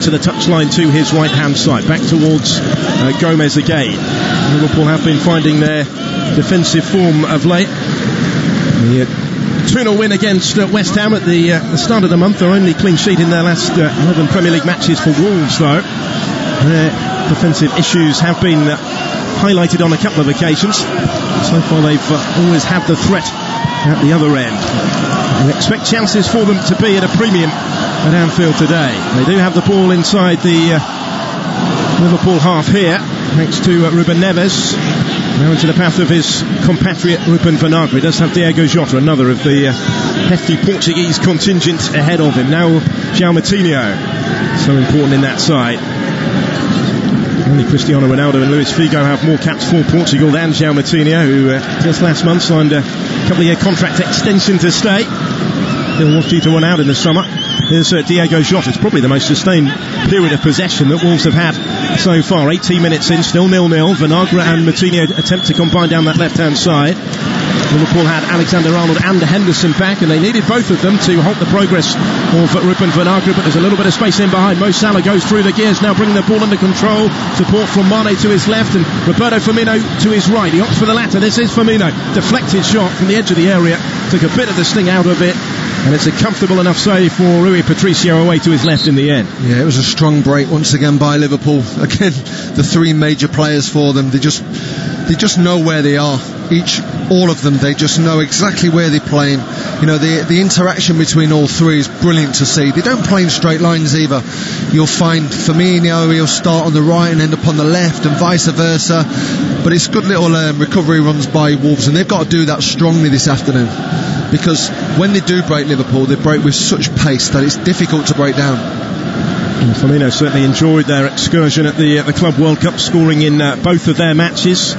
to the touchline to his right hand side, back towards Gomez again. Liverpool have been finding their defensive form of late. The 2-0 win against West Ham at the start of the month, their only clean sheet in their last 11 Premier League matches for Wolves, though. Their defensive issues have been highlighted on a couple of occasions. So far they've always had the threat at the other end. I expect chances for them to be at a premium at Anfield today. They do have the ball inside the Liverpool half here, next to Ruben Neves. Now into the path of his compatriot Ruben Vinagre. He does have Diogo Jota, another of the hefty Portuguese contingent ahead of him. Now João Moutinho, so important in that side. Only Cristiano Ronaldo and Luis Figo have more caps for Portugal than João Moutinho, who just last month signed a couple-year contract extension to stay. He'll was due to run out in the summer. Here's Diogo Jota. It's probably the most sustained period of possession that Wolves have had so far. 18 minutes in, still 0-0. Vinagre and Moutinho attempt to combine down that left-hand side. Liverpool had Alexander-Arnold and Henderson back, and they needed both of them to halt the progress of Ruben Vinagre, but there's a little bit of space in behind. Mo Salah goes through the gears, now bringing the ball under control. Support from Mane to his left and Roberto Firmino to his right. He opts for the latter. This is Firmino. Deflected shot from the edge of the area. Took a bit of the sting out of it, and it's a comfortable enough save for Rui Patricio away to his left in the end. Yeah, it was a strong break once again by Liverpool. Again, the three major players for them, they just know where they are. All of them, they just know exactly where they're playing. You know, the interaction between all three is brilliant to see. They don't play in straight lines either. You'll find Firmino, he'll start on the right and end up on the left, and vice versa. But it's good little recovery runs by Wolves, and they've got to do that strongly this afternoon, because when they do break Liverpool, they break with such pace that it's difficult to break down. And Firmino certainly enjoyed their excursion at the Club World Cup, scoring in both of their matches.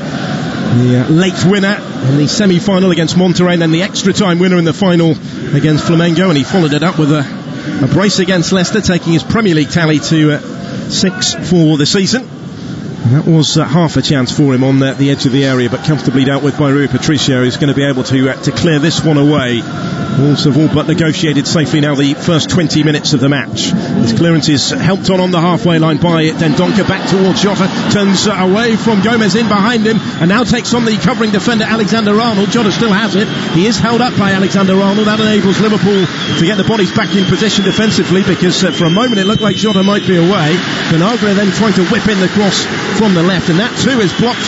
The late winner in the semi-final against Monterrey, and then the extra time winner in the final against Flamengo, and he followed it up with a brace against Leicester, taking his Premier League tally to 6 for the season. And that was half a chance for him on the edge of the area, but comfortably dealt with by Rui Patricio, who's going to be able to clear this one away. Wolves have all but negotiated safely now the first 20 minutes of the match. His clearance is helped on the halfway line by Dendoncker, back towards Jota, turns away from Gomez in behind him, and now takes on the covering defender Alexander-Arnold. Jota still has it. He is held up by Alexander-Arnold. That enables Liverpool to get the bodies back in position defensively, because for a moment it looked like Jota might be away. Vinagre then trying to whip in the cross from the left, and that too is blocked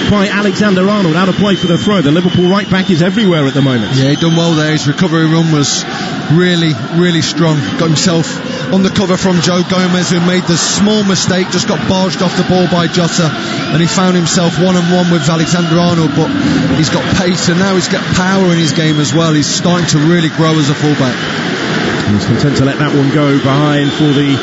by Alexander-Arnold, out of play for the throw. The Liverpool right back is everywhere at the moment. Yeah, he done well there. His recovery run was really, really strong. Got himself on the cover from Joe Gomez, who made the small mistake, just got barged off the ball by Jota, and he found himself one-on-one with Alexander-Arnold. But he's got pace, and now he's got power in his game as well. He's starting to really grow as a fullback. He's content to let that one go behind for the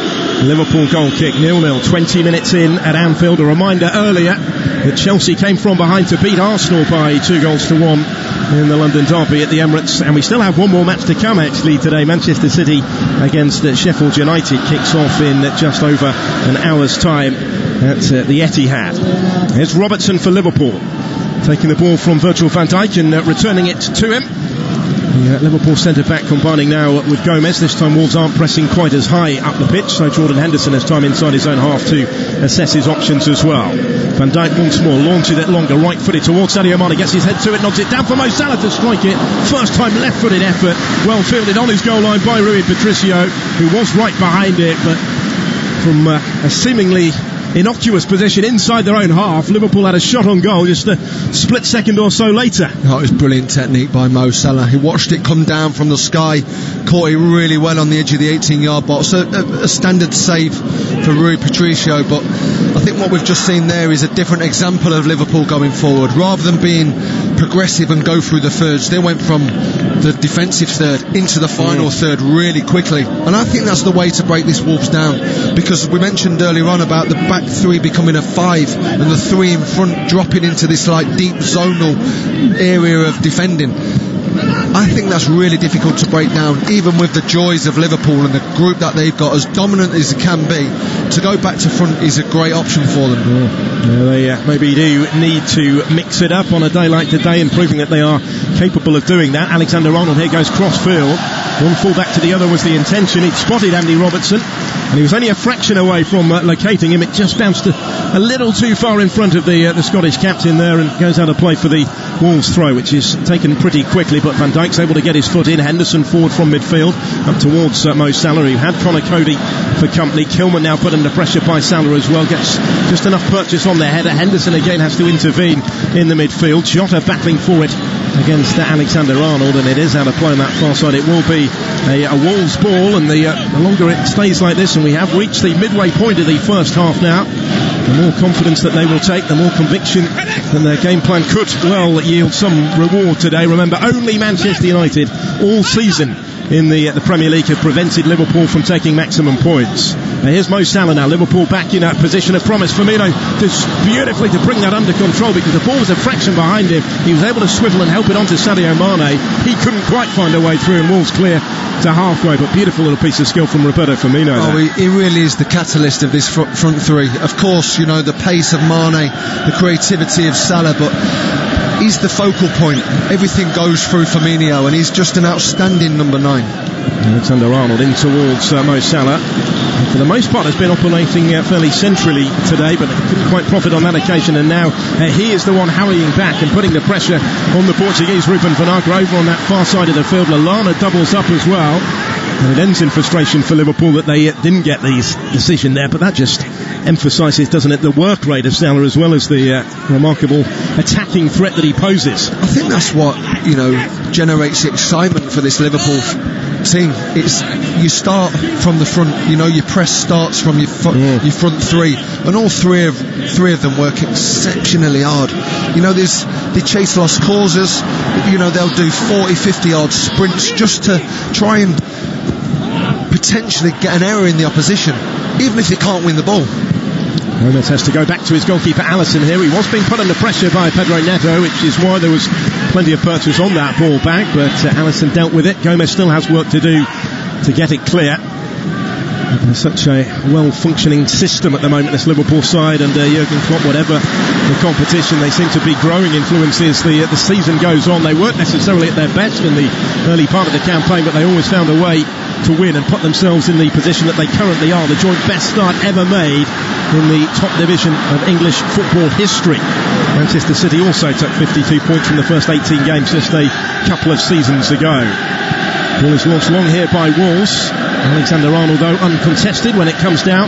Liverpool goal kick. 0-0, 20 minutes in at Anfield. A reminder earlier that Chelsea came from behind to beat Arsenal by 2-1 in the London derby at the Emirates, and we still have one more match to come actually today. Manchester City against Sheffield United kicks off in just over an hour's time at the Etihad. Here's Robertson for Liverpool, taking the ball from Virgil van Dijk and returning it to him. Liverpool centre-back combining now with Gomez. This time Wolves aren't pressing quite as high up the pitch, so Jordan Henderson has time inside his own half to assess his options as well. Van Dijk once more launches it longer, right-footed towards Sadio Mane, gets his head to it, knocks it down for Mo Salah to strike it. First time left-footed effort, well fielded on his goal line by Rui Patricio, who was right behind it, but from a seemingly innocuous position inside their own half, Liverpool had a shot on goal just a split second or so later. Oh, it was brilliant technique by Mo Salah. He watched it come down from the sky, caught it really well on the edge of the 18-yard box. So a standard save for Rui Patricio, but I think what we've just seen there is a different example of Liverpool going forward. Rather than being progressive and go through the thirds, they went from the defensive third into the final third really quickly, and I think that's the way to break this Wolves down, because we mentioned earlier on about the back three becoming a five and the three in front dropping into this like deep zonal area of defending. I think that's really difficult to break down, even with the joys of Liverpool and the group that they've got, as dominant as it can be. To go back to front is a great option for them. They maybe do need to mix it up on a day like today, and proving that they are capable of doing that. Alexander-Arnold here goes cross-field. One full back to the other was the intention. He'd spotted Andy Robertson, and he was only a fraction away from locating him. It just bounced a little too far in front of the Scottish captain there, and goes out of play for the Wolves throw, which is taken pretty quickly. But Van Dijk's able to get his foot in. Henderson forward from midfield up towards Mo Salah, who had Conor Cody for company. Kilman now put under pressure by Salah as well, gets just enough purchase on the header. Henderson again has to intervene in the midfield. Jota battling for it against Alexander-Arnold, and it is out of play on that far side. It will be a Wolves ball, and the longer it stays like this, and we have reached the midway point of the first half now, the more confidence that they will take, the more conviction that their game plan could well yield some reward today. Remember, only Manchester United all season in the Premier League have prevented Liverpool from taking maximum points. Here's Mo Salah now. Liverpool back in a position of promise. Firmino does beautifully to bring that under control, because the ball was a fraction behind him. He was able to swivel and help it onto Sadio Mane. He couldn't quite find a way through, and Wolves clear to halfway. But beautiful little piece of skill from Roberto Firmino. He really is the catalyst of this front three. Of course, you know, the pace of Mane, the creativity of Salah, but he's the focal point. Everything goes through Firmino, and he's just an outstanding number 9. Alexander-Arnold in towards Mo Salah. For the most part has been operating fairly centrally today, but couldn't quite profit on that occasion, and now he is the one hurrying back and putting the pressure on the Portuguese. Ruben Vinagre over on that far side of the field. Lallana doubles up as well, and it ends in frustration for Liverpool that they didn't get the decision there, but that just emphasises, doesn't it, the work rate of Salah as well as the remarkable attacking threat that he poses. I think that's what, you know, generates excitement for this Liverpool team. It's, you start from the front, you know, your press starts from your front three, and all three of them work exceptionally hard. You know, they chase lost causes, you know, they'll do 40-50 yard sprints just to try and potentially get an error in the opposition, even if they can't win the ball. Gomez has to go back to his goalkeeper Alisson here. He was being put under pressure by Pedro Neto, which is why there was plenty of purchase on that ball back, but Alisson dealt with it. Gomez still has work to do to get it clear. There's such a well-functioning system at the moment, this Liverpool side, and Jurgen Klopp, whatever the competition, they seem to be growing influences the season goes on. They weren't necessarily at their best in the early part of the campaign, but they always found a way to win and put themselves in the position that they currently are, the joint best start ever made in the top division of English football history. Manchester City also took 52 points from the first 18 games just a couple of seasons ago. Ball is launched long here by Wolves. Alexander-Arnold, though, uncontested when it comes down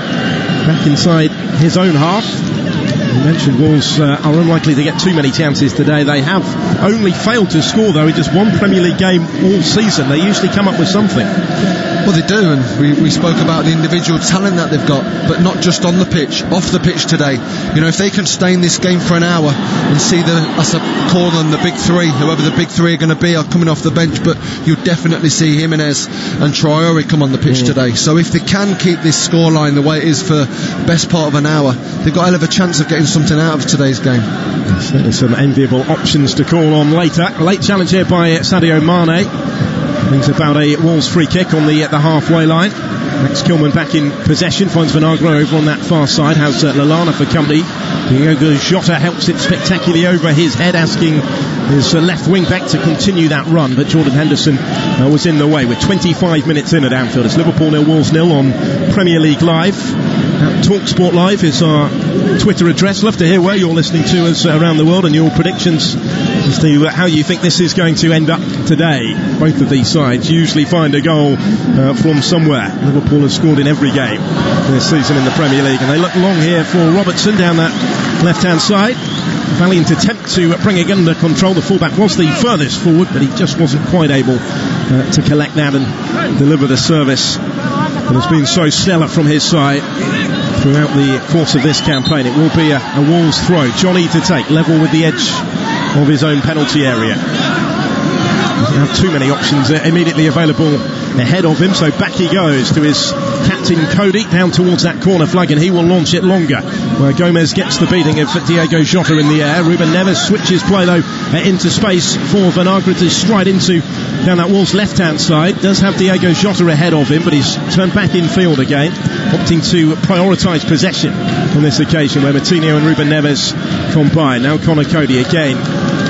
back inside his own half. You mentioned Wolves are unlikely to get too many chances today. They have only failed to score, though, in just one Premier League game all season. They usually come up with something. Well, they do, and we spoke about the individual talent that they've got, but not just on the pitch, off the pitch today. You know, if they can stay in this game for an hour and see call them the big three, whoever the big three are going to be, are coming off the bench, but you'll definitely see Jimenez and Traore come on the pitch today. So if they can keep this scoreline the way it is for the best part of an hour, they've got a hell of a chance of getting something out of today's game. Certainly some enviable options to call on later. Late challenge here by Sadio Mane. Brings about a Wolves free kick on the halfway line. Max Kilman back in possession, finds Vinagre over on that far side, has Lallana for company. Diogo Jota helps it spectacularly over his head, asking his left wing back to continue that run, but Jordan Henderson was in the way. We're 25 minutes in at Anfield. It's Liverpool 0, Wolves 0 on Premier League Live. TalkSport Live is our Twitter address. Love to hear where you're listening to us around the world and your predictions as to how you think this is going to end up today. Both of these sides usually find a goal from somewhere. Liverpool has scored in every game this season in the Premier League, and they look long here for Robertson down that left-hand side. Valiant attempt to bring it under control. The fullback was the furthest forward, but he just wasn't quite able to collect that and deliver the service that has been so stellar from his side throughout the course of this campaign. It will be a Wolves throw. Johnny to take, level with the edge of his own penalty area. have too many options immediately available ahead of him, so back he goes to his captain Cody down towards that corner flag, and he will launch it longer where Gomez gets the beating of Diogo Jota in the air. Ruben Neves switches play though into space for Vinagre to stride into down that Wolves left hand side. Does have Diogo Jota ahead of him, but he's turned back in field again, opting to prioritise possession on this occasion where Moutinho and Ruben Neves combine. Now Conor Cody again,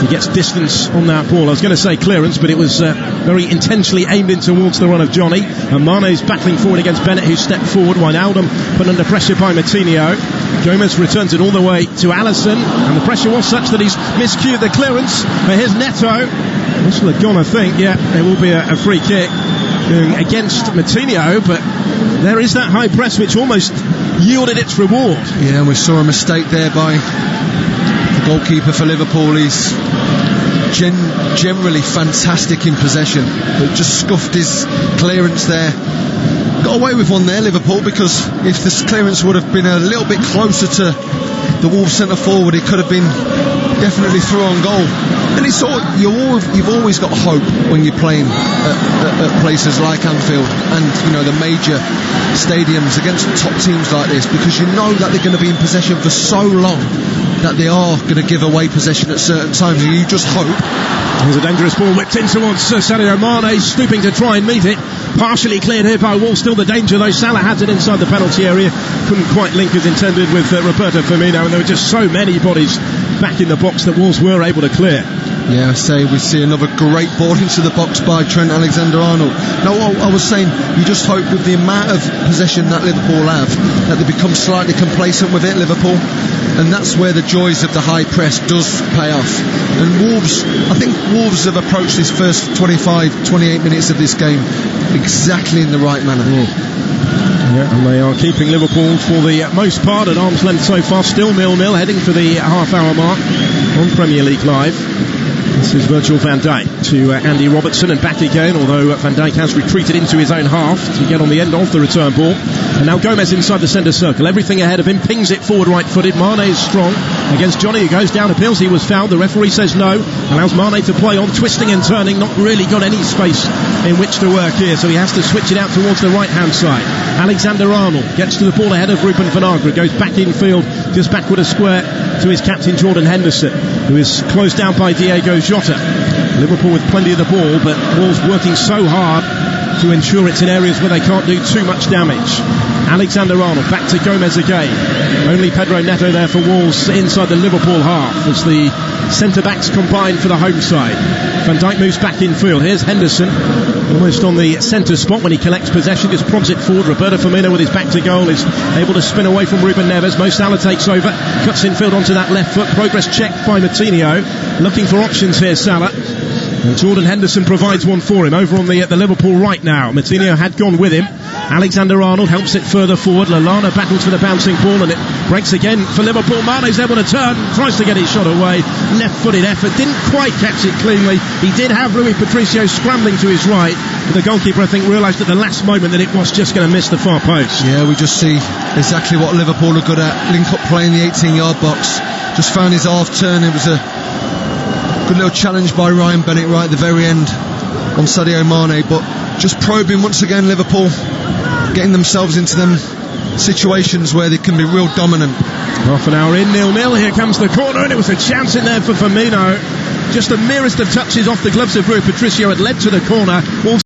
he gets distance on that ball. I was going to say clearance, but it was very intentionally aimed in towards the run of Johnny, and Mane's battling forward against Bennett, who stepped forward. Wijnaldum put under pressure by Moutinho. Gomez returns it all the way to Alisson, and the pressure was such that he's miscued the clearance. But here's Neto. This will have gone, I think. Yeah, it will be a free kick going against Moutinho, but there is that high press which almost yielded its reward. Yeah, and we saw a mistake there by the goalkeeper for Liverpool. He's generally fantastic in possession, but just scuffed his clearance there. Got away with one there, Liverpool, because if this clearance would have been a little bit closer to the Wolves centre forward, it could have been definitely through on goal. And it's all, you've always got hope when you're playing at places like Anfield and, you know, the major stadiums against top teams like this, because you know that they're going to be in possession for so long that they are going to give away possession at certain times, and you just hope. Here's a dangerous ball whipped in towards Sadio Mane, stooping to try and meet it. Partially cleared here by Wolves. Still the danger though. Salah had it inside the penalty area, couldn't quite link as intended with Roberto Firmino, and there were just so many bodies back in the box that Wolves were able to clear. Yeah, I say we see another great ball into the box by Trent Alexander-Arnold. Now, I was saying, you just hope with the amount of possession that Liverpool have, that they become slightly complacent with it, Liverpool, and that's where the joys of the high press does pay off. And I think Wolves have approached this first 25, 28 minutes of this game exactly in the right manner. Yeah, and they are keeping Liverpool for the most part at arm's length so far. Still 0-0, heading for the half-hour mark on Premier League Live. This is Virgil van Dijk to Andy Robertson, and back again, although Van Dijk has retreated into his own half to get on the end of the return ball. And now Gomez inside the centre circle, everything ahead of him, pings it forward right-footed. Mane is strong against Johnny, who goes down, appeals he was fouled. The referee says no, allows Mane to play on, twisting and turning, not really got any space in which to work here, so he has to switch it out towards the right-hand side. Alexander-Arnold gets to the ball ahead of Ruben Vinagre, goes back in field, just backward a square to his captain Jordan Henderson, who is closed down by Diogo Jota. Liverpool with plenty of the ball, but Wolves working so hard to ensure it's in areas where they can't do too much damage. Alexander-Arnold back to Gomez again. Only Pedro Neto there for Wolves inside the Liverpool half as the centre-backs combine for the home side. Van Dijk moves back in field. Here's Henderson, almost on the centre spot when he collects possession, just prods it forward. Roberto Firmino with his back to goal is able to spin away from Ruben Neves. Mo Salah takes over, cuts in field onto that left foot. Progress checked by Moutinho, looking for options here, Salah. And Jordan Henderson provides one for him over on the Liverpool right now. Moutinho had gone with him. Alexander-Arnold helps it further forward. Lallana battles for the bouncing ball, and it breaks again for Liverpool. Mane's able to turn, tries to get his shot away. Left-footed effort, didn't quite catch it cleanly. He did have Rui Patricio scrambling to his right, but the goalkeeper, I think, realised at the last moment that it was just going to miss the far post. Yeah, we just see exactly what Liverpool are good at. Link up play in the 18-yard box. Just found his half turn. It was a good little challenge by Ryan Bennett right at the very end on Sadio Mane, but just probing once again Liverpool, getting themselves into them situations where they can be real dominant. Half an hour in, 0-0. Here comes the corner, and it was a chance in there for Firmino. Just the merest of touches off the gloves of Rui Patricio had led to the corner. Wolves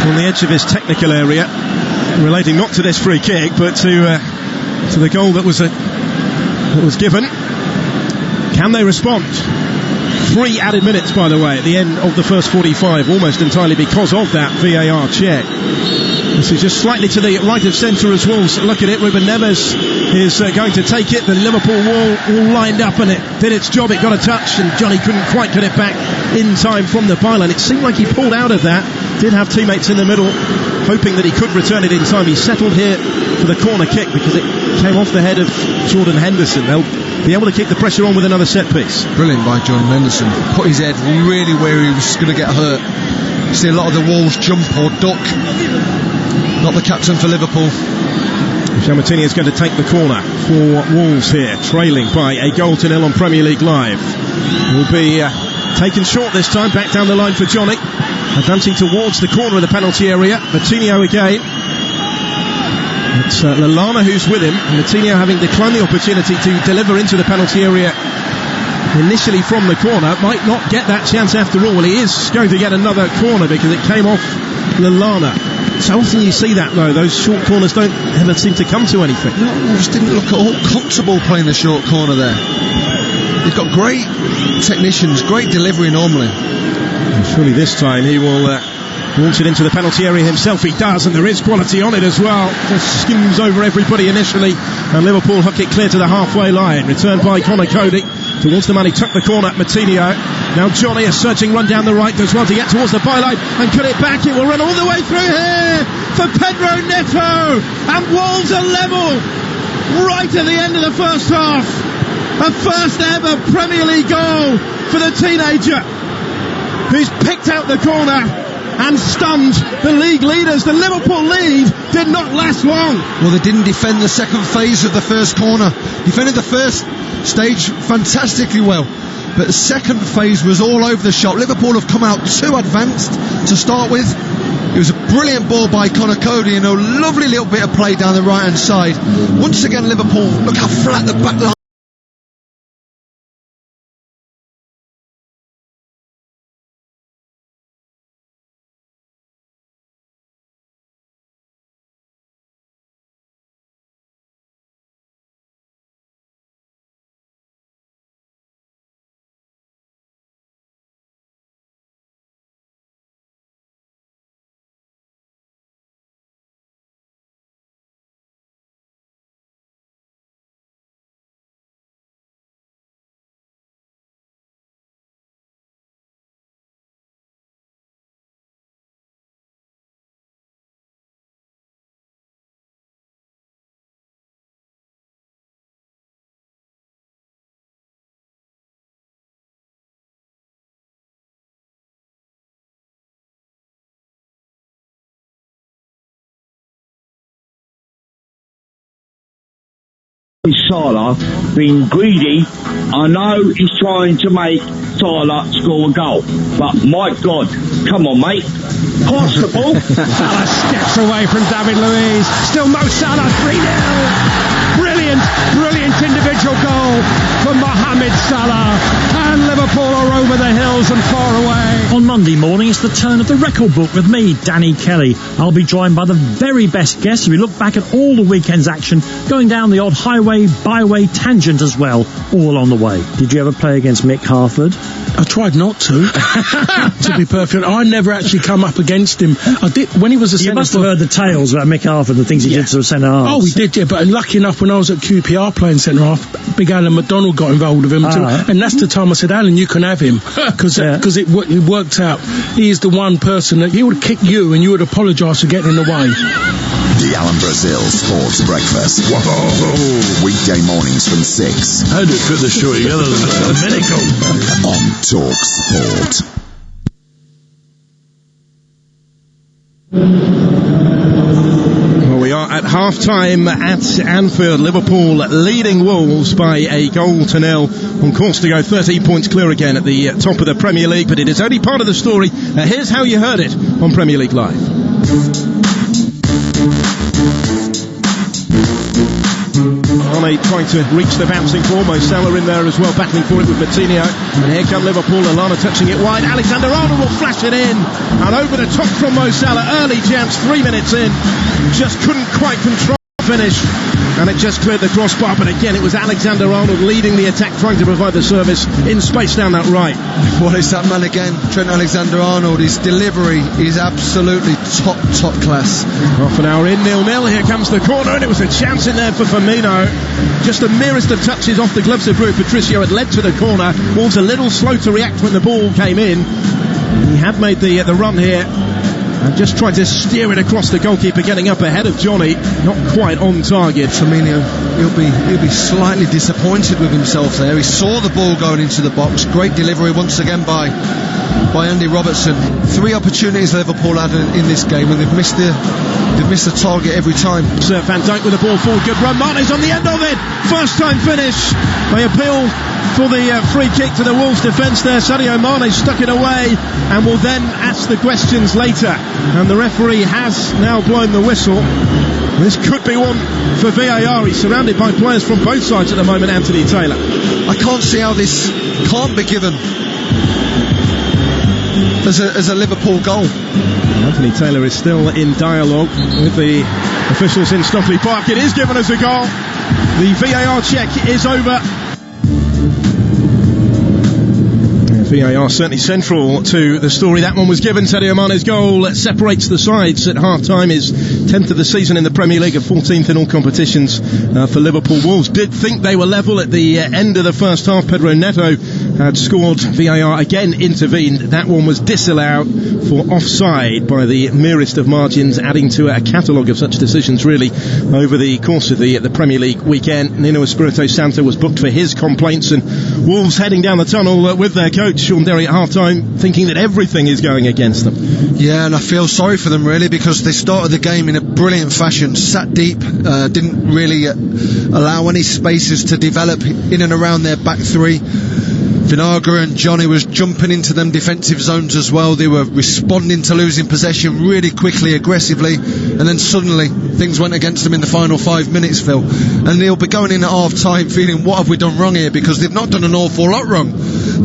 on the edge of his technical area, relating not to this free kick, but to the goal that was given. Can they respond? 3 added minutes, by the way, at the end of the first 45, almost entirely because of that VAR check. This is just slightly to the right of centre as Wolves look at it. Ruben Neves is going to take it. The Liverpool wall all lined up, and it did its job. It got a touch, and Johnny couldn't quite get it back in time from the byline. It seemed like he pulled out of that. Did have teammates in the middle hoping that he could return it in time. He settled here for the corner kick because it came off the head of Jordan Henderson. They'll be able to keep the pressure on with another set piece. Brilliant by Jordan Henderson. Put his head really where he was going to get hurt. You see a lot of the Wolves jump or duck. Not the captain for Liverpool. Chamatini is going to take the corner for Wolves here, trailing by a 1-0 on Premier League Live. Will be taken short this time, back down the line for Johnny, advancing towards the corner of the penalty area. Coutinho again. It's Lallana who's with him. Coutinho, having declined the opportunity to deliver into the penalty area initially from the corner, might not get that chance after all. He is going to get another corner because it came off Lallana. So often you see that though, those short corners don't ever seem to come to anything. No, just didn't look at all comfortable playing the short corner there. They've got great technicians, great delivery normally. And surely this time he will launch it into the penalty area himself. He does, and there is quality on it as well. Just skims over everybody initially, and Liverpool hook it clear to the halfway line. Returned by Conor Cody towards the man who took the corner, Coutinho. Now Johnny, a searching run down the right, does well to get towards the byline and cut it back. It will run all the way through here for Pedro Neto, and Wolves are level right at the end of the first half. A first ever Premier League goal for the teenager who's picked out the corner and stunned the league leaders. The Liverpool lead did not last long. Well, they didn't defend the second phase of the first corner. Defended the first stage fantastically well, but the second phase was all over the shop. Liverpool have come out too advanced to start with. It was a brilliant ball by Conor Cody and a lovely little bit of play down the right hand side. Once again Liverpool, look how flat the back line. Salah being greedy. I know he's trying to make Salah score a goal, but my God, come on, mate. Pass the ball. Salah steps away from David Luiz. Still Mo Salah, 3-0. Brilliant individual goal from Mohamed Salah, and Liverpool are over the hills and far away. On Monday morning, it's the turn of the record book with me, Danny Kelly. I'll be joined by the very best guests as we look back at all the weekend's action, going down the odd highway, byway tangent as well, all along the way. Did you ever play against Mick Harford? I tried not to. To be perfect, I never actually come up against him. I did when he was a centre. You must have heard the tales about Mick Harford, the things he did to the centre half. Oh, he did, yeah. But lucky enough, when I was at QPR playing centre half, big Alan McDonald got involved with him too, and that's the time I said, Alan, you can have him, because it worked out. He is the one person that he would kick you, and you would apologise for getting in the way. The Alan Brazil Sports Breakfast. Whoa. Weekday mornings from 6. How did it fit the show together? A minute ago. On Talk Sport. Well, we are at half-time at Anfield. Liverpool leading Wolves by a 1-0, on course to go 13 points clear again at the top of the Premier League, but it is only part of the story. Here's how you heard it on Premier League Live. On Mane trying to reach the bouncing ball. Mo Salah in there as well, battling for it with Martinho. And here come Liverpool. Lallana touching it wide. Alexander-Arnold will flash it in. And over the top from Mo Salah. Early chance, 3 minutes in. Just couldn't quite control the finish. And it just cleared the crossbar. But again, it was Alexander-Arnold leading the attack, trying to provide the service in space down that right. Well, it's that man again, Trent Alexander-Arnold. His delivery is absolutely top class. Half an hour in, 0-0. Here comes the corner, and it was a chance in there for Firmino. Just the merest of touches off the gloves of Rui Patricio had led to the corner. Wolves a little slow to react when the ball came in. He had made the run here. And just tried to steer it across the goalkeeper, getting up ahead of Johnny. Not quite on target. Firmino, he'll be slightly disappointed with himself there. He saw the ball going into the box. Great delivery once again by Andy Robertson. 3 opportunities Liverpool had in this game, and they've missed the target every time. Sir Van Dijk with the ball forward. Good run. Mane's on the end of it. First time finish. They appeal for the free kick to the Wolves defence there. Sadio Mane stuck it away and will then ask the questions later. And the referee has now blown the whistle. This could be one for VAR. He's surrounded by players from both sides at the moment, Anthony Taylor. I can't see how this can't be given as a Liverpool goal. Anthony Taylor is still in dialogue with the officials in Stockley Park. It is given as a goal. The VAR check is over. VAR certainly central to the story. That one was given. Sadio Mane's goal separates the sides at half-time. Is 10th of the season in the Premier League and 14th in all competitions for Liverpool. Wolves did think they were level at the end of the first half. Pedro Neto had scored. VAR again intervened. That one was disallowed for offside by the merest of margins, adding to a catalogue of such decisions really over the course of the Premier League weekend. Nuno Espirito Santo was booked for his complaints, and Wolves heading down the tunnel with their coach Sean Derry at half-time, thinking that everything is going against them. Yeah, and I feel sorry for them really, because they started the game in a brilliant fashion, sat deep, didn't really allow any spaces to develop in and around their back three. Vinagre and Johnny was jumping into them defensive zones as well. They were responding to losing possession really quickly, aggressively, and then suddenly things went against them in the final 5 minutes, Phil. And they'll be going in at half-time feeling, what have we done wrong here? Because they've not done an awful lot wrong.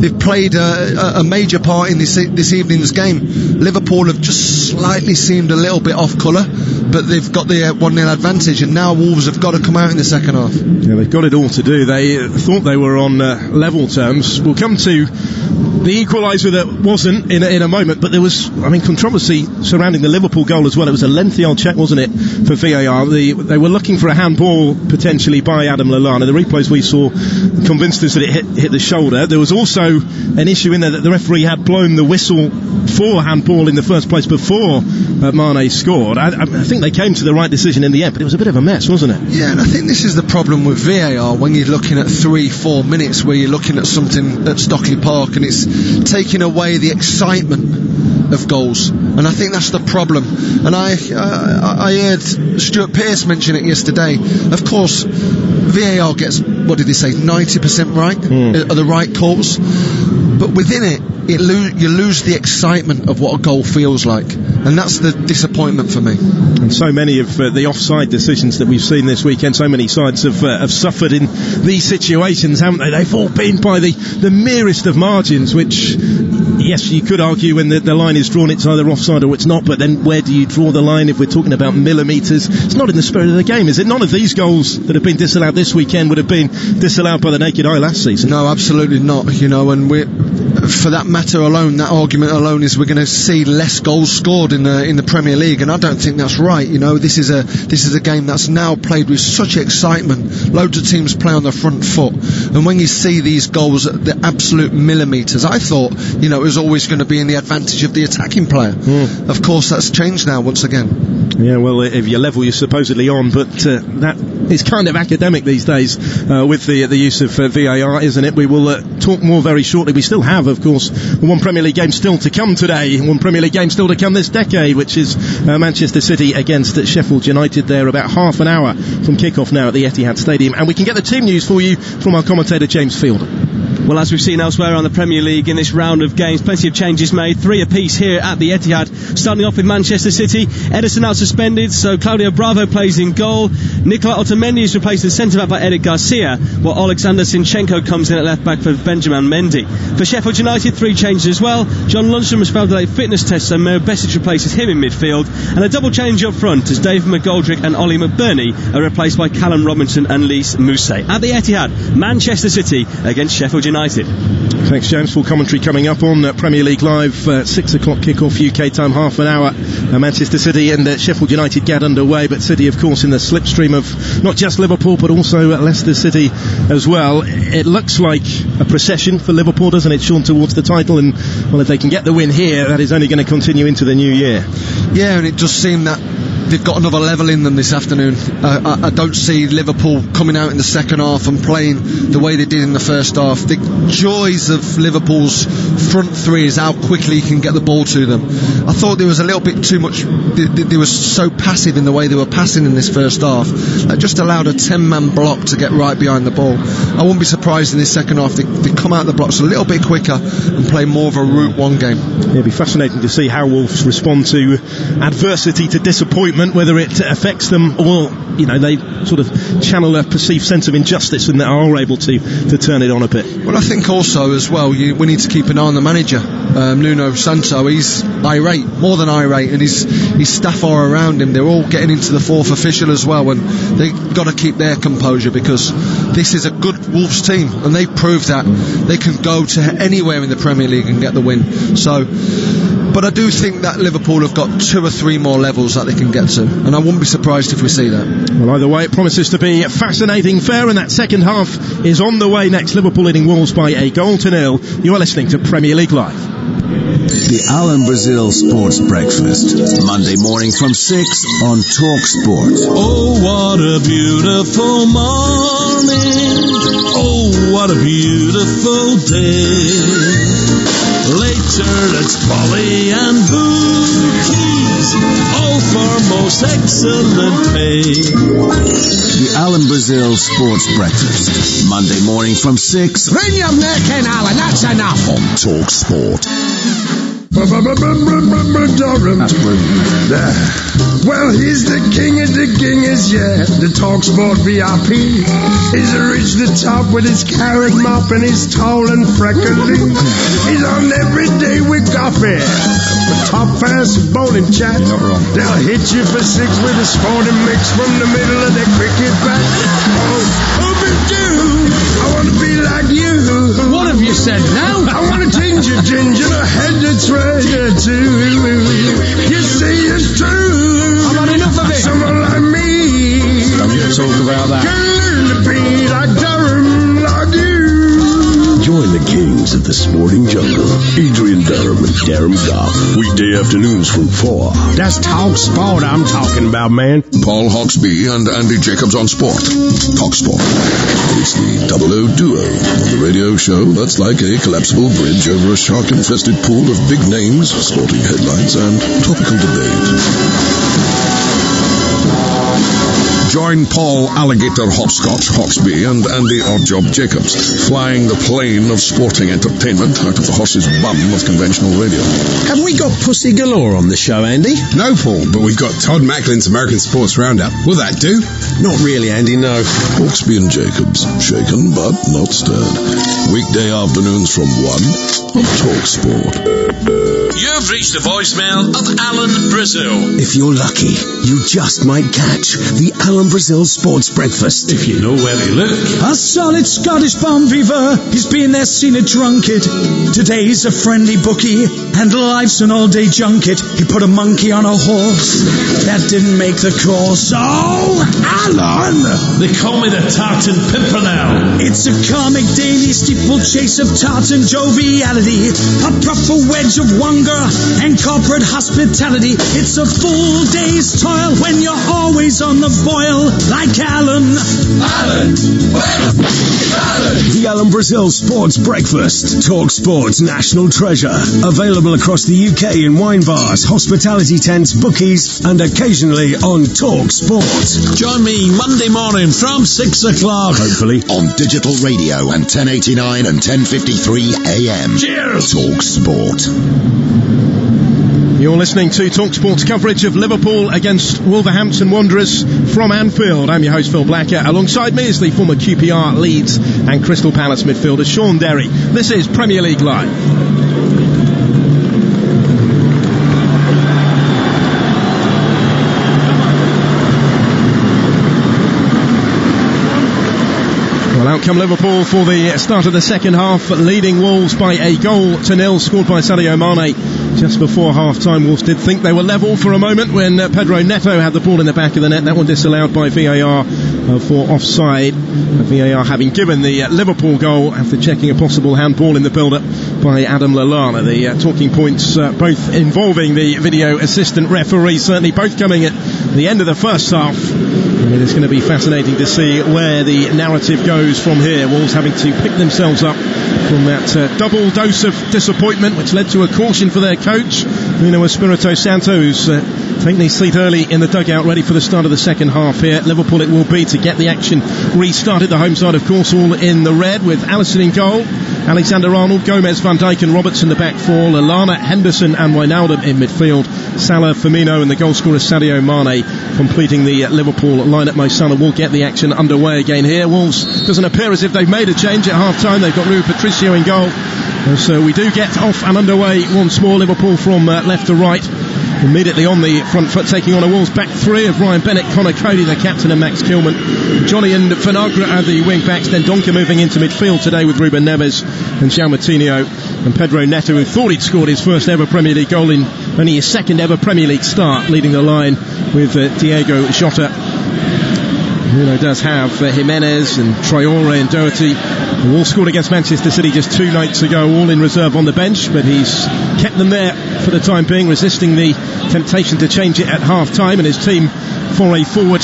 They've played a major part in this evening's game. Liverpool have just slightly seemed a little bit off colour, but they've got the 1-0 advantage, and now Wolves have got to come out in the second half. Yeah, they've got it all to do. They thought they were on level terms. We'll come to the equaliser that wasn't in a moment, but there was, controversy surrounding the Liverpool goal as well. It was a lengthy old check, wasn't it, for VAR? They were looking for a handball potentially by Adam Lallana. The replays we saw convinced us that it hit the shoulder. There was also an issue in there that the referee had blown the whistle for handball in the first place before Mane scored. I think they came to the right decision in the end, but it was a bit of a mess, wasn't it? Yeah, and I think this is the problem with VAR when you're looking at 3-4 minutes where you're looking at something at Stockley Park, and it's taking away the excitement of goals, and I think that's the problem. And I heard Stuart Pearce mention it yesterday. Of course, VAR gets, what did he say, 90% right, are the right calls, but within it, you lose the excitement of what a goal feels like, and that's the disappointment for me. And so many of the offside decisions that we've seen this weekend, so many sides have suffered in these situations, haven't they? They've all been by the merest of margins, which, yes, you could argue when the line is drawn it's either offside or it's not, but then where do you draw the line if we're talking about millimetres? It's not in the spirit of the game, is it? None of these goals that have been disallowed this weekend would have been disallowed by the naked eye last season. No, absolutely not, and for that matter alone, that argument alone, is we're going to see less goals scored in the Premier League, and I don't think that's right. This is a game that's now played with such excitement. Loads of teams play on the front foot, and when you see these goals at the absolute millimetres, I thought it was always going to be in the advantage of the attacking player. Of course, that's changed now once again. Yeah, well, if you're level, you're supposedly on, but that is kind of academic these days with the use of VAR, isn't it? We will talk more very shortly. We still have, of course, one Premier League game still to come today, one Premier League game still to come this decade, which is Manchester City against Sheffield United. They're about half an hour from kick-off now at the Etihad Stadium, and we can get the team news for you from our commentator James Fielder. Well, as we've seen elsewhere around the Premier League in this round of games, plenty of changes made, 3 apiece here at the Etihad. Starting off with Manchester City, Ederson out suspended, so Claudio Bravo plays in goal. Nicola Otamendi is replaced at centre-back by Eric Garcia, while Alexander Zinchenko comes in at left-back for Benjamin Mendy. For Sheffield United, 3 changes as well. John Lundstram has failed a late fitness test, so Mo Besic replaces him in midfield, and a double change up front as Dave McGoldrick and Ollie McBurney are replaced by Callum Robinson and Lys Mousset. At the Etihad, Manchester City against Sheffield United. Thanks, James. Full commentary coming up on Premier League Live, 6 o'clock kickoff UK time, half an hour. Manchester City and Sheffield United get underway, but City, of course, in the slipstream of not just Liverpool but also Leicester City as well. It looks like a procession for Liverpool, doesn't it, Sean, towards the title? And well, if they can get the win here, that is only going to continue into the new year. Yeah, and it does seem that they've got another level in them this afternoon. I don't see Liverpool coming out in the second half and playing the way they did in the first half. The joys of Liverpool's front three is how quickly you can get the ball to them. I thought there was a little bit too much. They were so passive in the way they were passing in this first half. That just allowed a 10-man block to get right behind the ball. I wouldn't be surprised in this second half they come out of the blocks a little bit quicker and play more of a Route 1 game. It'll be fascinating to see how Wolves respond to adversity, to disappointment, whether it affects them or, you know, they sort of channel a perceived sense of injustice and they are able to turn it on a bit. Well, I think also as well we need to keep an eye on the manager, Nuno Santo. He's irate, more than irate, and his staff are around him. They're all getting into the fourth official as well, and they've got to keep their composure because this is a good Wolves team and they proved that they can go to anywhere in the Premier League and get the win. So, but I do think that Liverpool have got 2 or 3 more levels that they can get to, and I wouldn't be surprised if we see that. Well, either way, it promises to be fascinating fair, and that second half is on the way next. Liverpool leading Wolves by 1-0. You are listening to Premier League Live. The Alan Brazil Sports Breakfast, Monday morning from 6 on Talk Sport. Oh, what a beautiful morning. Oh, what a beautiful day. Later it's Polly and Bookies, all for most excellent pay. The Alan Brazil Sports Breakfast, Monday morning from 6. Bring your neck in, Alan, that's enough. On Talk Sport. Well, he's the king of the kingers, yeah. The TalkSport VIP. He's reached the top with his carrot mop and his tall and freckly. He's on every day with coffee. For top fast bowling chat. You're not wrong. They'll hit you for 6 with a sporting mix from the middle of their cricket bat. Oh, I want to be like you. What have you said now? I want to ginger a head that's treasure too. You see it's true. I've had enough of it. Someone like me. Don't talk about that. Can learn to be like Durham, like you. Join the kings of the sporting jungle, Adrian Durham and Darren Goff. Weekday afternoons from 4. That's Talk Sport I'm talking about, man. Paul Hawksby and Andy Jacobs on sport. Talk Sport. It's the double-O duo on the radio show that's like a collapsible bridge over a shark-infested pool of big names, sporting headlines, and topical debate. Join Paul Alligator Hopscotch Hawksby and Andy Oddjob Jacobs, flying the plane of sporting entertainment out of the horse's bum of conventional radio. Have we got pussy galore on the show, Andy? No, Paul, but we've got Todd Macklin's American Sports Roundup. Will that do? Not really, Andy, no. Hawksby and Jacobs, shaken but not stirred. Weekday afternoons from 1 on Talk Sport. You've reached the voicemail of Alan Brazil. If you're lucky, you just might catch the Alan Brazil Sports Breakfast. If you know where they look. A solid Scottish bon vivant. He's been there, seen it, drunk it. Today's a friendly bookie, and life's an all-day junket. He put a monkey on a horse. That didn't make the course. Oh, Alan! They call me the Tartan Pimpernel. It's a comic daily steeplechase of tartan joviality. A proper wedge of wonder and corporate hospitality. It's a full day's toil when you're always on the boil. well, like Alan. The Alan Brazil Sports Breakfast. Talk Sports National Treasure. Available across the UK in wine bars, hospitality tents, bookies, and occasionally on Talk Sport. Join me Monday morning from 6 o'clock. Hopefully. On digital radio and 1089 and 1053 AM. Cheers! Talk Sport. You're listening to TalkSport's coverage of Liverpool against Wolverhampton Wanderers from Anfield. I'm your host, Phil Blacker. Alongside me is the former QPR, Leeds and Crystal Palace midfielder, Sean Derry. This is Premier League Live. Well, out come Liverpool for the start of the second half, leading Wolves by a 1-0, scored by Sadio Mane. Just before half-time, Wolves did think they were level for a moment when Pedro Neto had the ball in the back of the net. That one disallowed by VAR for offside. VAR having given the Liverpool goal after checking a possible handball in the build-up by Adam Lallana. The talking points both involving the video assistant referee, certainly both coming at the end of the first half. And it is going to be fascinating to see where the narrative goes from here. Wolves having to pick themselves up from that double dose of disappointment, which led to a caution for their coach, Nuno Espirito Santo, who's taking his seat early in the dugout, ready for the start of the second half here. Liverpool it will be to get the action restarted. The home side, of course, all in the red, with Alisson in goal, Alexander-Arnold, Gomez, Van Dijk and Robertson the back four, Lallana, Henderson and Wijnaldum in midfield, Salah, Firmino and the goal scorer Sadio Mane completing the Liverpool lineup. Mo Salah will get the action underway again here. Wolves doesn't appear as if they've made a change at half-time. They've got Rui Patricio in goal. So we do get off and underway once more. Liverpool from left to right, immediately on the front foot, taking on a Wolves back three of Ryan Bennett, Conor Cody the captain and Max Kilman. Johnny and Vinagre are the wing backs. Then Donker moving into midfield today with Ruben Neves and João Moutinho and Pedro Neto, who thought he'd scored his first ever Premier League goal in only his second ever Premier League start, leading the line with Diego Jota. Nuno does have Jimenez and Traore and Doherty, who all scored against Manchester City just 2 nights ago, all in reserve on the bench, but he's kept them there for the time being, resisting the temptation to change it at half-time, and his team foray forward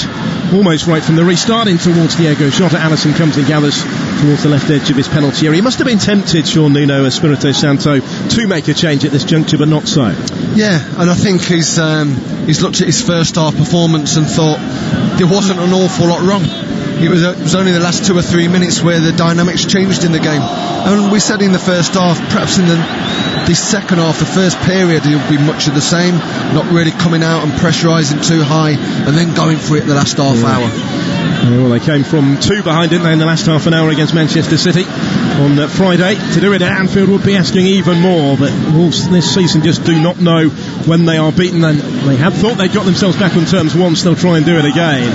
almost right from the restart in towards Diego Jota. Alisson comes and gathers towards the left edge of his penalty area. He must have been tempted, Sean, Nuno Espirito Santo, to make a change at this juncture, but not so. Yeah, and I think he's looked at his first half performance and thought there wasn't an awful lot wrong. It was only the last 2 or 3 minutes where the dynamics changed in the game. And we said in the first half, perhaps in the second half, the first period, it would be much of the same, not really coming out and pressurising too high and then going for it the last half hour. Yeah, well, they came from 2 behind, didn't they, in the last half an hour against Manchester City on Friday. To do it at Anfield would be asking even more, but Wolves this season just do not know when they are beaten, and they have thought they'd got themselves back on terms once. They'll try and do it again.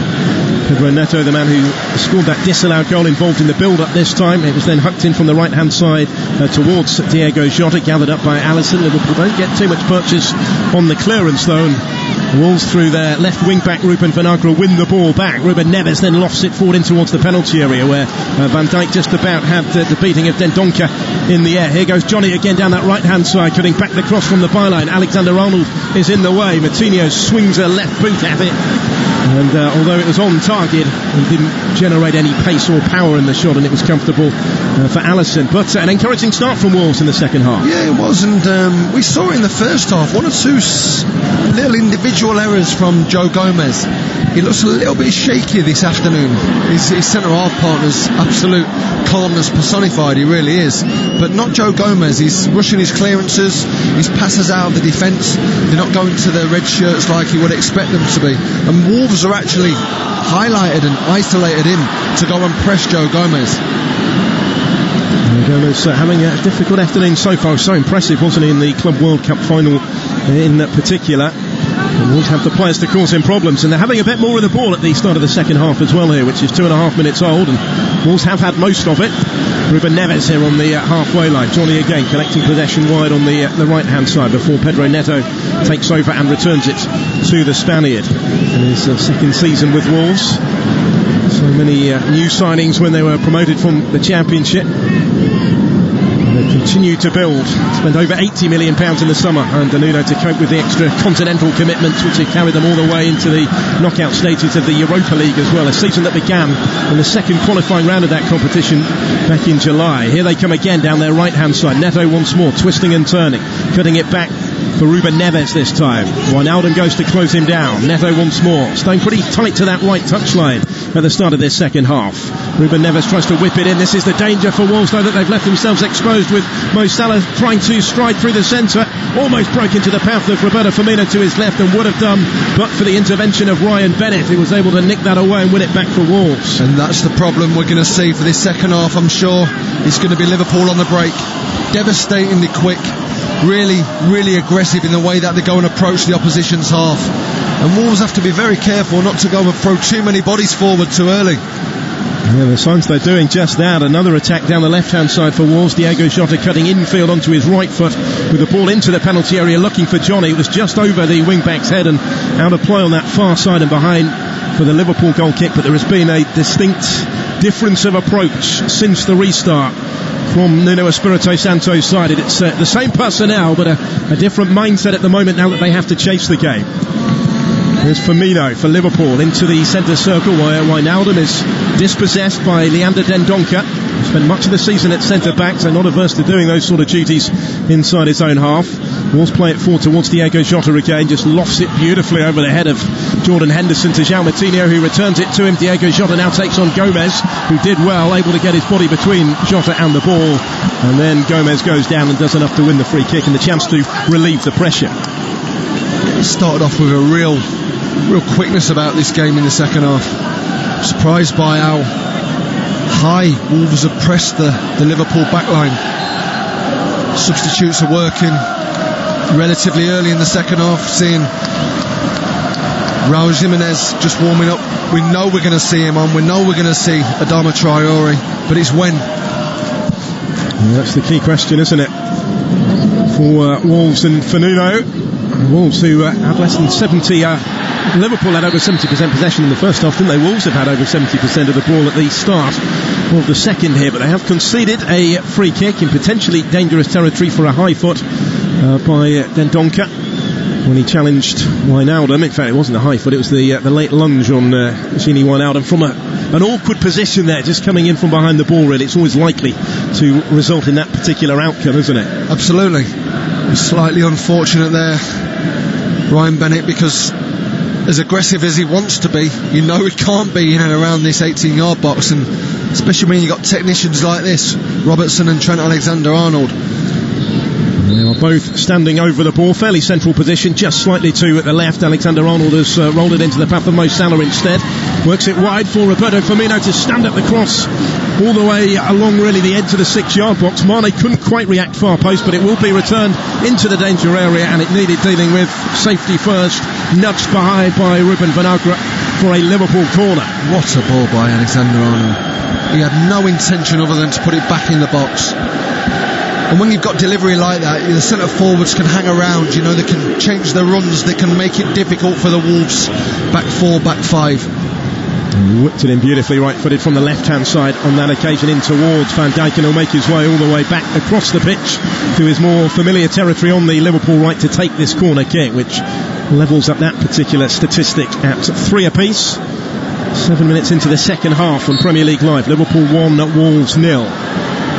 Pedro Neto, the man who scored that disallowed goal, involved in the build-up this time. It was then hooked in from the right-hand side towards Diego Jota, gathered up by Alisson. Liverpool don't get too much purchase on the clearance, though, and Wolves through their left wing-back Ruben Vinagre win the ball back. Ruben Neves then lofts it forward in towards the penalty area, where Van Dijk just about had the beating of Dendoncker in the air. Here goes Johnny again down that right-hand side, cutting back the cross from the byline. Alexander-Arnold is in the way. Moutinho swings a left boot at it, and although it was on target, he didn't generate any pace or power in the shot, and it was comfortable for Alisson. But an encouraging start from Wolves in the second half. Yeah, it was, and we saw in the first half 1 or 2 little individual errors from Joe Gomez. He looks a little bit shaky this afternoon. His centre-half partner's absolute calmness personified, he really is. But not Joe Gomez. He's rushing his clearances, his passes out of the defence. They're not going to the red shirts like you would expect them to be. And Wolves are actually highlighted and isolated him to go and press Joe Gomez. Gomez having a difficult afternoon so far. So impressive, wasn't he, in the Club World Cup final in particular. And Wolves have the players to cause him problems, and they're having a bit more of the ball at the start of the second half as well here, which is 2.5 minutes old, and Wolves have had most of it. Ruben Neves here on the halfway line. Johnny again collecting possession wide on the right hand side before Pedro Neto takes over and returns it to the Spaniard in his second season with Wolves. So many new signings when they were promoted from the Championship. They continue to build, spend over £80 million in the summer under Nuno to cope with the extra continental commitments which have carried them all the way into the knockout stages of the Europa League as well, a season that began in the second qualifying round of that competition back in July. Here they come again down their right hand side. Neto once more, twisting and turning, cutting it back for Ruben Neves this time. Wijnaldum goes to close him down. Neto once more, staying pretty tight to that right touchline at the start of this second half. Ruben Neves tries to whip it in. This is the danger for Wolves, though, that they've left themselves exposed with Mo Salah trying to stride through the centre. Almost broke into the path of Roberto Firmino to his left, and would have done but for the intervention of Ryan Bennett, who was able to nick that away and win it back for Wolves. And that's the problem we're going to see for this second half, I'm sure. It's going to be Liverpool on the break. Devastatingly quick. Really, really aggressive in the way that they go and approach the opposition's half. And Wolves have to be very careful not to go and throw too many bodies forward too early. Yeah, the signs they're doing just that. Another attack down the left-hand side for Wolves. Diego Jota cutting infield onto his right foot with the ball into the penalty area looking for Johnny. It was just over the wing-back's head and out of play on that far side and behind for the Liverpool goal kick. But there has been a distinct difference of approach since the restart from Nuno Espirito Santo's side. It's the same personnel but a different mindset at the moment now that they have to chase the game. There's Firmino for Liverpool into the centre circle where Wijnaldum is dispossessed by Leander Dendoncker. He spent much of the season at centre back, so not averse to doing those sort of duties inside his own half. Wolves play it forward towards Diego Jota again, just lofts it beautifully over the head of Jordan Henderson to João Moutinho, who returns it to him. Diego Jota now takes on Gomez, who did well, able to get his body between Jota and the ball, and then Gomez goes down and does enough to win the free kick and the chance to relieve the pressure. Started off with a real quickness about this game in the second half. Surprised by how high Wolves have pressed the Liverpool backline. Substitutes are working relatively early in the second half, seeing Raul Jimenez just warming up. We know we're going to see him on, we know we're going to see Adama Traore, but it's when. Well, that's the key question, isn't it, for Wolves and for Nuno. Wolves who had less than 70 Liverpool had over 70% possession in the first half, didn't they? Wolves have had over 70% of the ball at the start of the second here, but they have conceded a free kick in potentially dangerous territory for a high foot by Dendoncker when he challenged Wijnaldum. In fact, it wasn't a high foot, it was the late lunge on Gini Wijnaldum from an awkward position there, just coming in from behind the ball really. It's always likely to result in that particular outcome, isn't it? Absolutely. Slightly unfortunate there, Ryan Bennett, because as aggressive as he wants to be, you know he can't be in and around this 18-yard box, and especially when you've got technicians like this, Robertson and Trent Alexander-Arnold. They are both standing over the ball, fairly central position, just slightly to the left. Alexander-Arnold has rolled it into the path of Mo Salah instead. Works it wide for Roberto Firmino to stand at the cross all the way along really the edge of the 6-yard box. Mane couldn't quite react far post, but it will be returned into the danger area, and it needed dealing with. Safety first, nudged behind by Ruben Vinagre for a Liverpool corner. What a ball by Alexander-Arnold. He had no intention other than to put it back in the box. And when you've got delivery like that, the centre forwards can hang around, you know, they can change their runs, they can make it difficult for the Wolves back four, back five. And whipped it in beautifully, right-footed from the left-hand side on that occasion in towards Van Dijk, and he'll make his way all the way back across the pitch to his more familiar territory on the Liverpool right to take this corner kick, which levels up that particular statistic at 3 apiece. 7 minutes into the second half on Premier League Live. Liverpool 1, Wolves 0.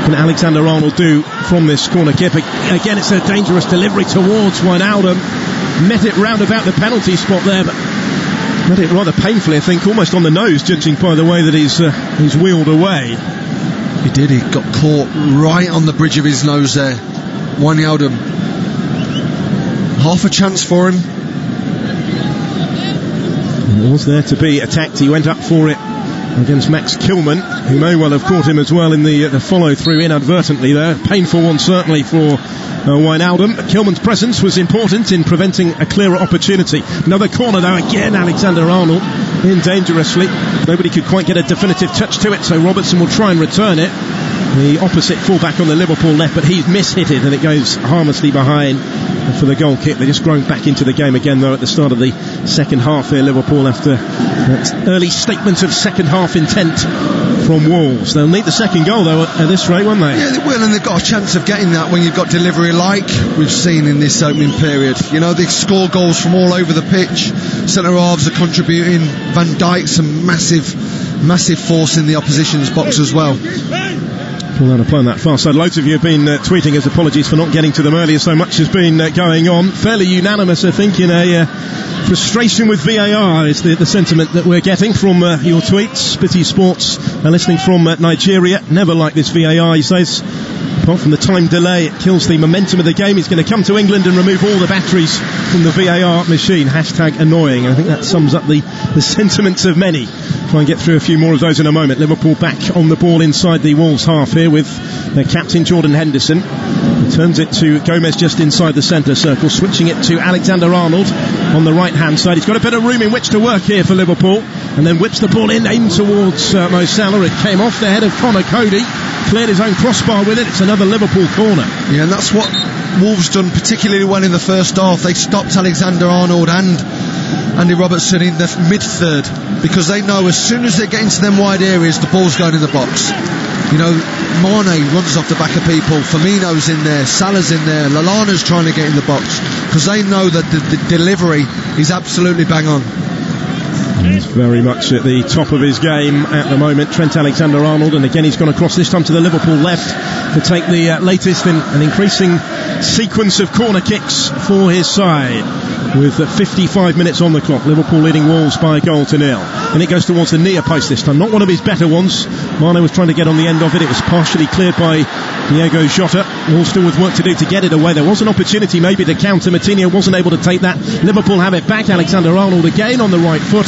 Can Alexander-Arnold do from this corner kick? Again, it's a dangerous delivery towards Wijnaldum. Met it round about the penalty spot there, but met it rather painfully, I think, almost on the nose, judging by the way that he's wheeled away. He did, he got caught right on the bridge of his nose there. Wijnaldum, half a chance for him. It was there to be attacked, he went up for it against Max Kilman, who may well have caught him as well in the follow-through inadvertently there. Painful one certainly for Wijnaldum. Kilman's presence was important in preventing a clearer opportunity. Another corner though, again Alexander-Arnold in dangerously. Nobody could quite get a definitive touch to it, so Robertson will try and return it. The opposite fullback on the Liverpool left, but he's mishit it and it goes harmlessly behind for the goal kick. They're just growing back into the game again though at the start of the second half here, Liverpool, after that early statement of second half intent from Wolves. They'll need the second goal though at this rate, won't they? Yeah, they will, and they've got a chance of getting that when you've got delivery like we've seen in this opening period. You know, they score goals from all over the pitch. Centre halves are contributing. Van Dijk's a massive force in the opposition's box as well. Pull out a play on that far side. Loads of you have been tweeting us apologies for not getting to them earlier. So much has been going on. Fairly unanimous, I think, in a frustration with VAR is the sentiment that we're getting from your tweets. Bitty Sports are listening from Nigeria. Never like this VAR, he says. Apart from the time delay, it kills the momentum of the game. He's going to come to England and remove all the batteries from the VAR machine. Hashtag annoying. I think that sums up the sentiments of many. Try and get through a few more of those in a moment. Liverpool back on the ball inside the Wolves half here with their captain Jordan Henderson. He turns it to Gomez just inside the centre circle, switching it to Alexander-Arnold on the right hand side. He's got a bit of room in which to work here for Liverpool, and then whips the ball in, aimed towards Mo Salah. It came off the head of Conor Cody, cleared his own crossbar with it. It's another Liverpool corner. Yeah, and that's what Wolves done particularly well in the first half. They stopped Alexander-Arnold and Andy Robertson in the mid-third, because they know as soon as they get into them wide areas, the ball's going in the box. You know, Mane runs off the back of people, Firmino's in there, Salah's in there, Lallana's trying to get in the box, because they know that the delivery is absolutely bang on. He's very much at the top of his game at the moment, Trent Alexander-Arnold, and again he's gone across, this time to the Liverpool left, to take the latest in an increasing sequence of corner kicks for his side. With 55 minutes on the clock, Liverpool leading Wolves by a goal to nil. And it goes towards the near post this time, not one of his better ones. Mane was trying to get on the end of it. It was partially cleared by Diego Jota. Wolves still with work to do to get it away. There was an opportunity maybe to counter. Matinho wasn't able to take that. Liverpool have it back. Alexander-Arnold again on the right foot.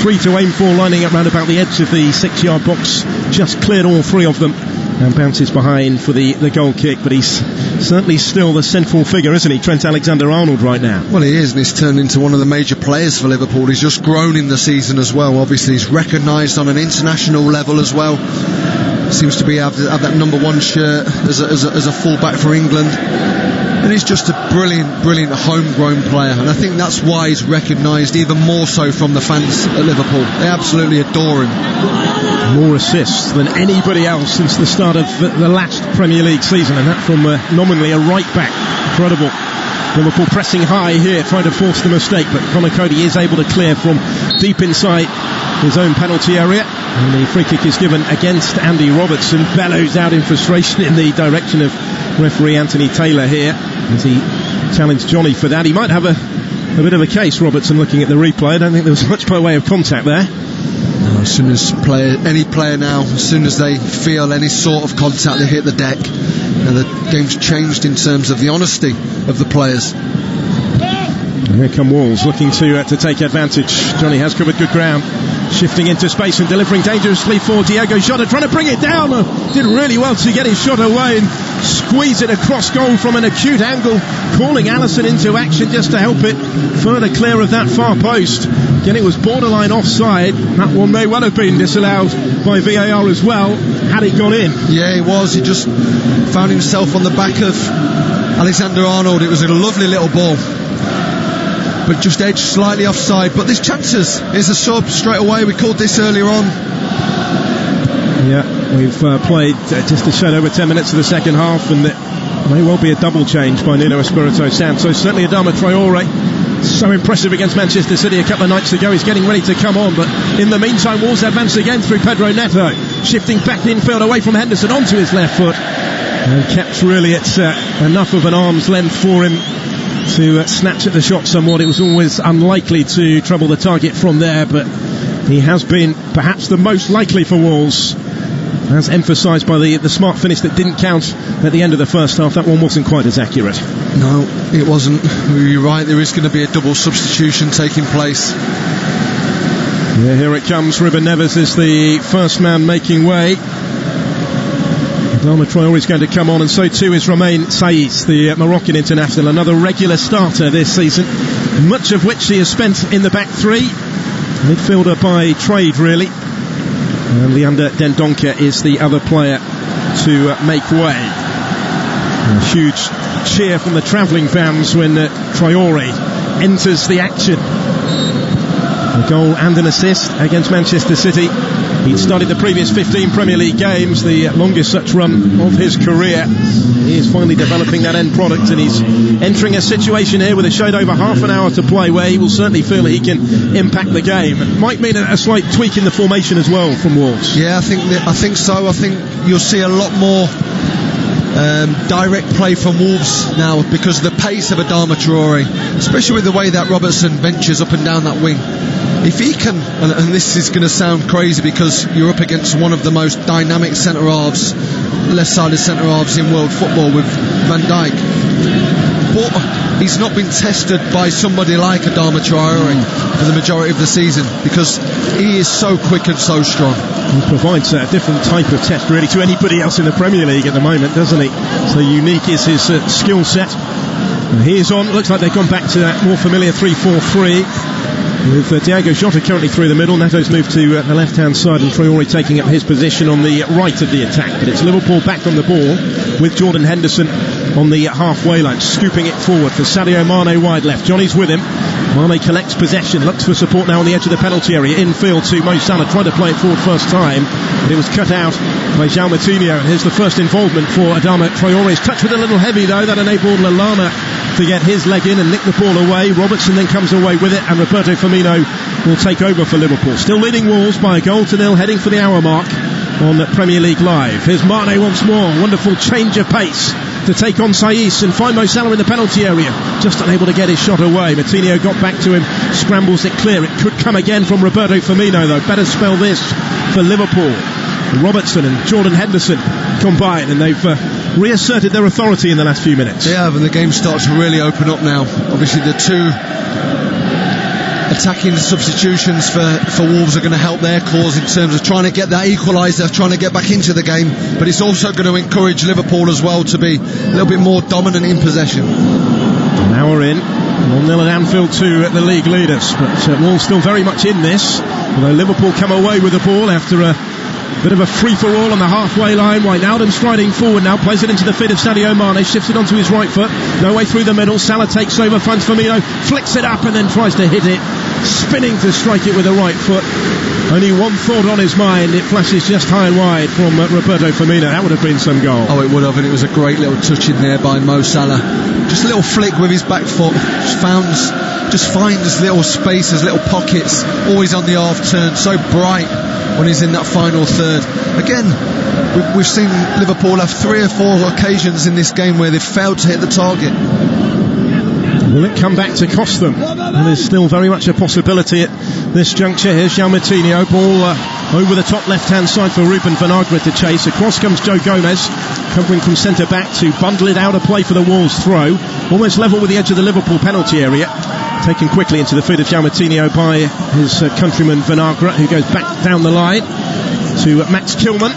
Three to aim for, lining up round about the edge of the 6-yard box. Just cleared all three of them and bounces behind for the goal kick. But he's certainly still the central figure, isn't he, Trent Alexander-Arnold, right now? Well, he is, and he's turned into one of the major players for Liverpool. He's just grown in the season as well. Obviously he's recognised on an international level as well. Seems to have that number one shirt as a full-back for England. And he's just a brilliant homegrown player, and I think that's why he's recognised even more so from the fans at Liverpool. They absolutely adore him. More assists than anybody else since the start of the last Premier League season, and that from nominally a right back. Incredible. Liverpool pressing high here, trying to force the mistake, but Conor Cody is able to clear from deep inside his own penalty area, and the free kick is given against Andy Robertson. Bellows out in frustration in the direction of referee Anthony Taylor here as he challenged Johnny for that. He might have a bit of a case, Robertson, looking at the replay. I don't think there was much by way of contact there. No, as soon as any player now, as soon as they feel any sort of contact, they hit the deck, and the game's changed in terms of the honesty of the players. And here come Wolves looking to take advantage. Johnny has covered good ground, shifting into space and delivering dangerously for Diego Jota, trying to bring it down. Did really well to get his shot away and squeeze it across goal from an acute angle, calling Alisson into action just to help it further clear of that far post. Again, it was borderline offside. That one may well have been disallowed by VAR as well, had it gone in. Yeah, it was. He just found himself on the back of Alexander-Arnold. It was a lovely little ball, but just edged slightly offside. But there's chances. Here's a sub straight away. We called this earlier on. Yeah, we've played just a shade over 10 minutes of the second half, and it may well be a double change by Nuno Espirito Santo. Certainly Adama Traore, so impressive against Manchester City a couple of nights ago. He's getting ready to come on, but in the meantime Wolves advance again through Pedro Neto, shifting back infield away from Henderson onto his left foot, and kept really at enough of an arm's length for him to snatch at the shot somewhat. It was always unlikely to trouble the target from there, but he has been perhaps the most likely for Wolves, as emphasised by the smart finish that didn't count at the end of the first half. That one wasn't quite as accurate. No, it wasn't. You're right, there is going to be a double substitution taking place. Yeah, here it comes. Ruben Neves is the first man making way. Adama Traore is going to come on, and so too is Romain Saiz, the Moroccan international, another regular starter this season, much of which he has spent in the back three. Midfielder by trade, really. And Leander Dendoncker is the other player to make way. A huge cheer from the travelling fans when Traore enters the action. A goal and an assist against Manchester City. He'd started the previous 15 Premier League games, the longest such run of his career. He is finally developing that end product, and he's entering a situation here with a shade over half an hour to play where he will certainly feel that he can impact the game. It might mean a slight tweak in the formation as well from Wolves. Yeah, I think so. I think you'll see a lot more direct play from Wolves now because of the pace of Adama Traore, especially with the way that Robertson ventures up and down that wing. If he can, and this is going to sound crazy because you're up against one of the most dynamic centre-halves, left-sided centre-halves in world football with Van Dijk, but he's not been tested by somebody like Adama Traore for the majority of the season because he is so quick and so strong. He provides a different type of test really to anybody else in the Premier League at the moment, doesn't he? So unique is his skill set. He is on. Looks like they've gone back to that more familiar 3-4-3 with Diogo Jota currently through the middle. Neto's moved to the left-hand side and Traore taking up his position on the right of the attack. But it's Liverpool back on the ball with Jordan Henderson on the halfway line, scooping it forward for Sadio Mane wide left. Johnny's with him. Mane collects possession, looks for support now on the edge of the penalty area. Infield to Mo Salah, tried to play it forward first time, but it was cut out by João Moutinho. And here's the first involvement for Adama Traore. His touch with a little heavy though, that enabled Lallana to get his leg in and nick the ball away. Robertson then comes away with it, and Roberto Firmino will take over for Liverpool. Still leading Wolves by 1-0, heading for the hour mark on Premier League Live. Here's Mane once more. Wonderful change of pace to take on Saiss and find Mo Salah in the penalty area. Just unable to get his shot away. Moutinho got back to him, scrambles it clear. It could come again from Roberto Firmino though. Better spell this for Liverpool. Robertson and Jordan Henderson combine, and they've reasserted their authority in the last few minutes. Yeah, and the game starts to really open up now. Obviously the two attacking substitutions for Wolves are going to help their cause in terms of trying to get that equaliser, trying to get back into the game, but it's also going to encourage Liverpool as well to be a little bit more dominant in possession. Now we're in 1-0 at Anfield to the league leaders, but Wolves still very much in this, although Liverpool come away with the ball after a bit of a free-for-all on the halfway line. Wijnaldum striding forward now, plays it into the feet of Sadio Mane, shifts it onto his right foot, no way through the middle. Salah takes over, finds Firmino, flicks it up and then tries to hit it, spinning to strike it with the right foot. Only one thought on his mind, it flashes just high and wide from Roberto Firmino. That would have been some goal. Oh, it would have, and it was a great little touch in there by Mo Salah. Just a little flick with his back foot, just finds little spaces, little pockets, always on the half turn, so bright when he's in that final third. Again, we've seen Liverpool have 3 or 4 occasions in this game where they've failed to hit the target. Will it come back to cost them? That is still very much a possibility at this juncture. Here's João Moutinho, ball over the top left-hand side for Ruben Vinagre to chase. Across comes Joe Gomez, covering from centre-back to bundle it out of play for the Wolves throw. Almost level with the edge of the Liverpool penalty area. Taken quickly into the feet of João Moutinho by his countryman Vinagre, who goes back down the line to Max Kilman.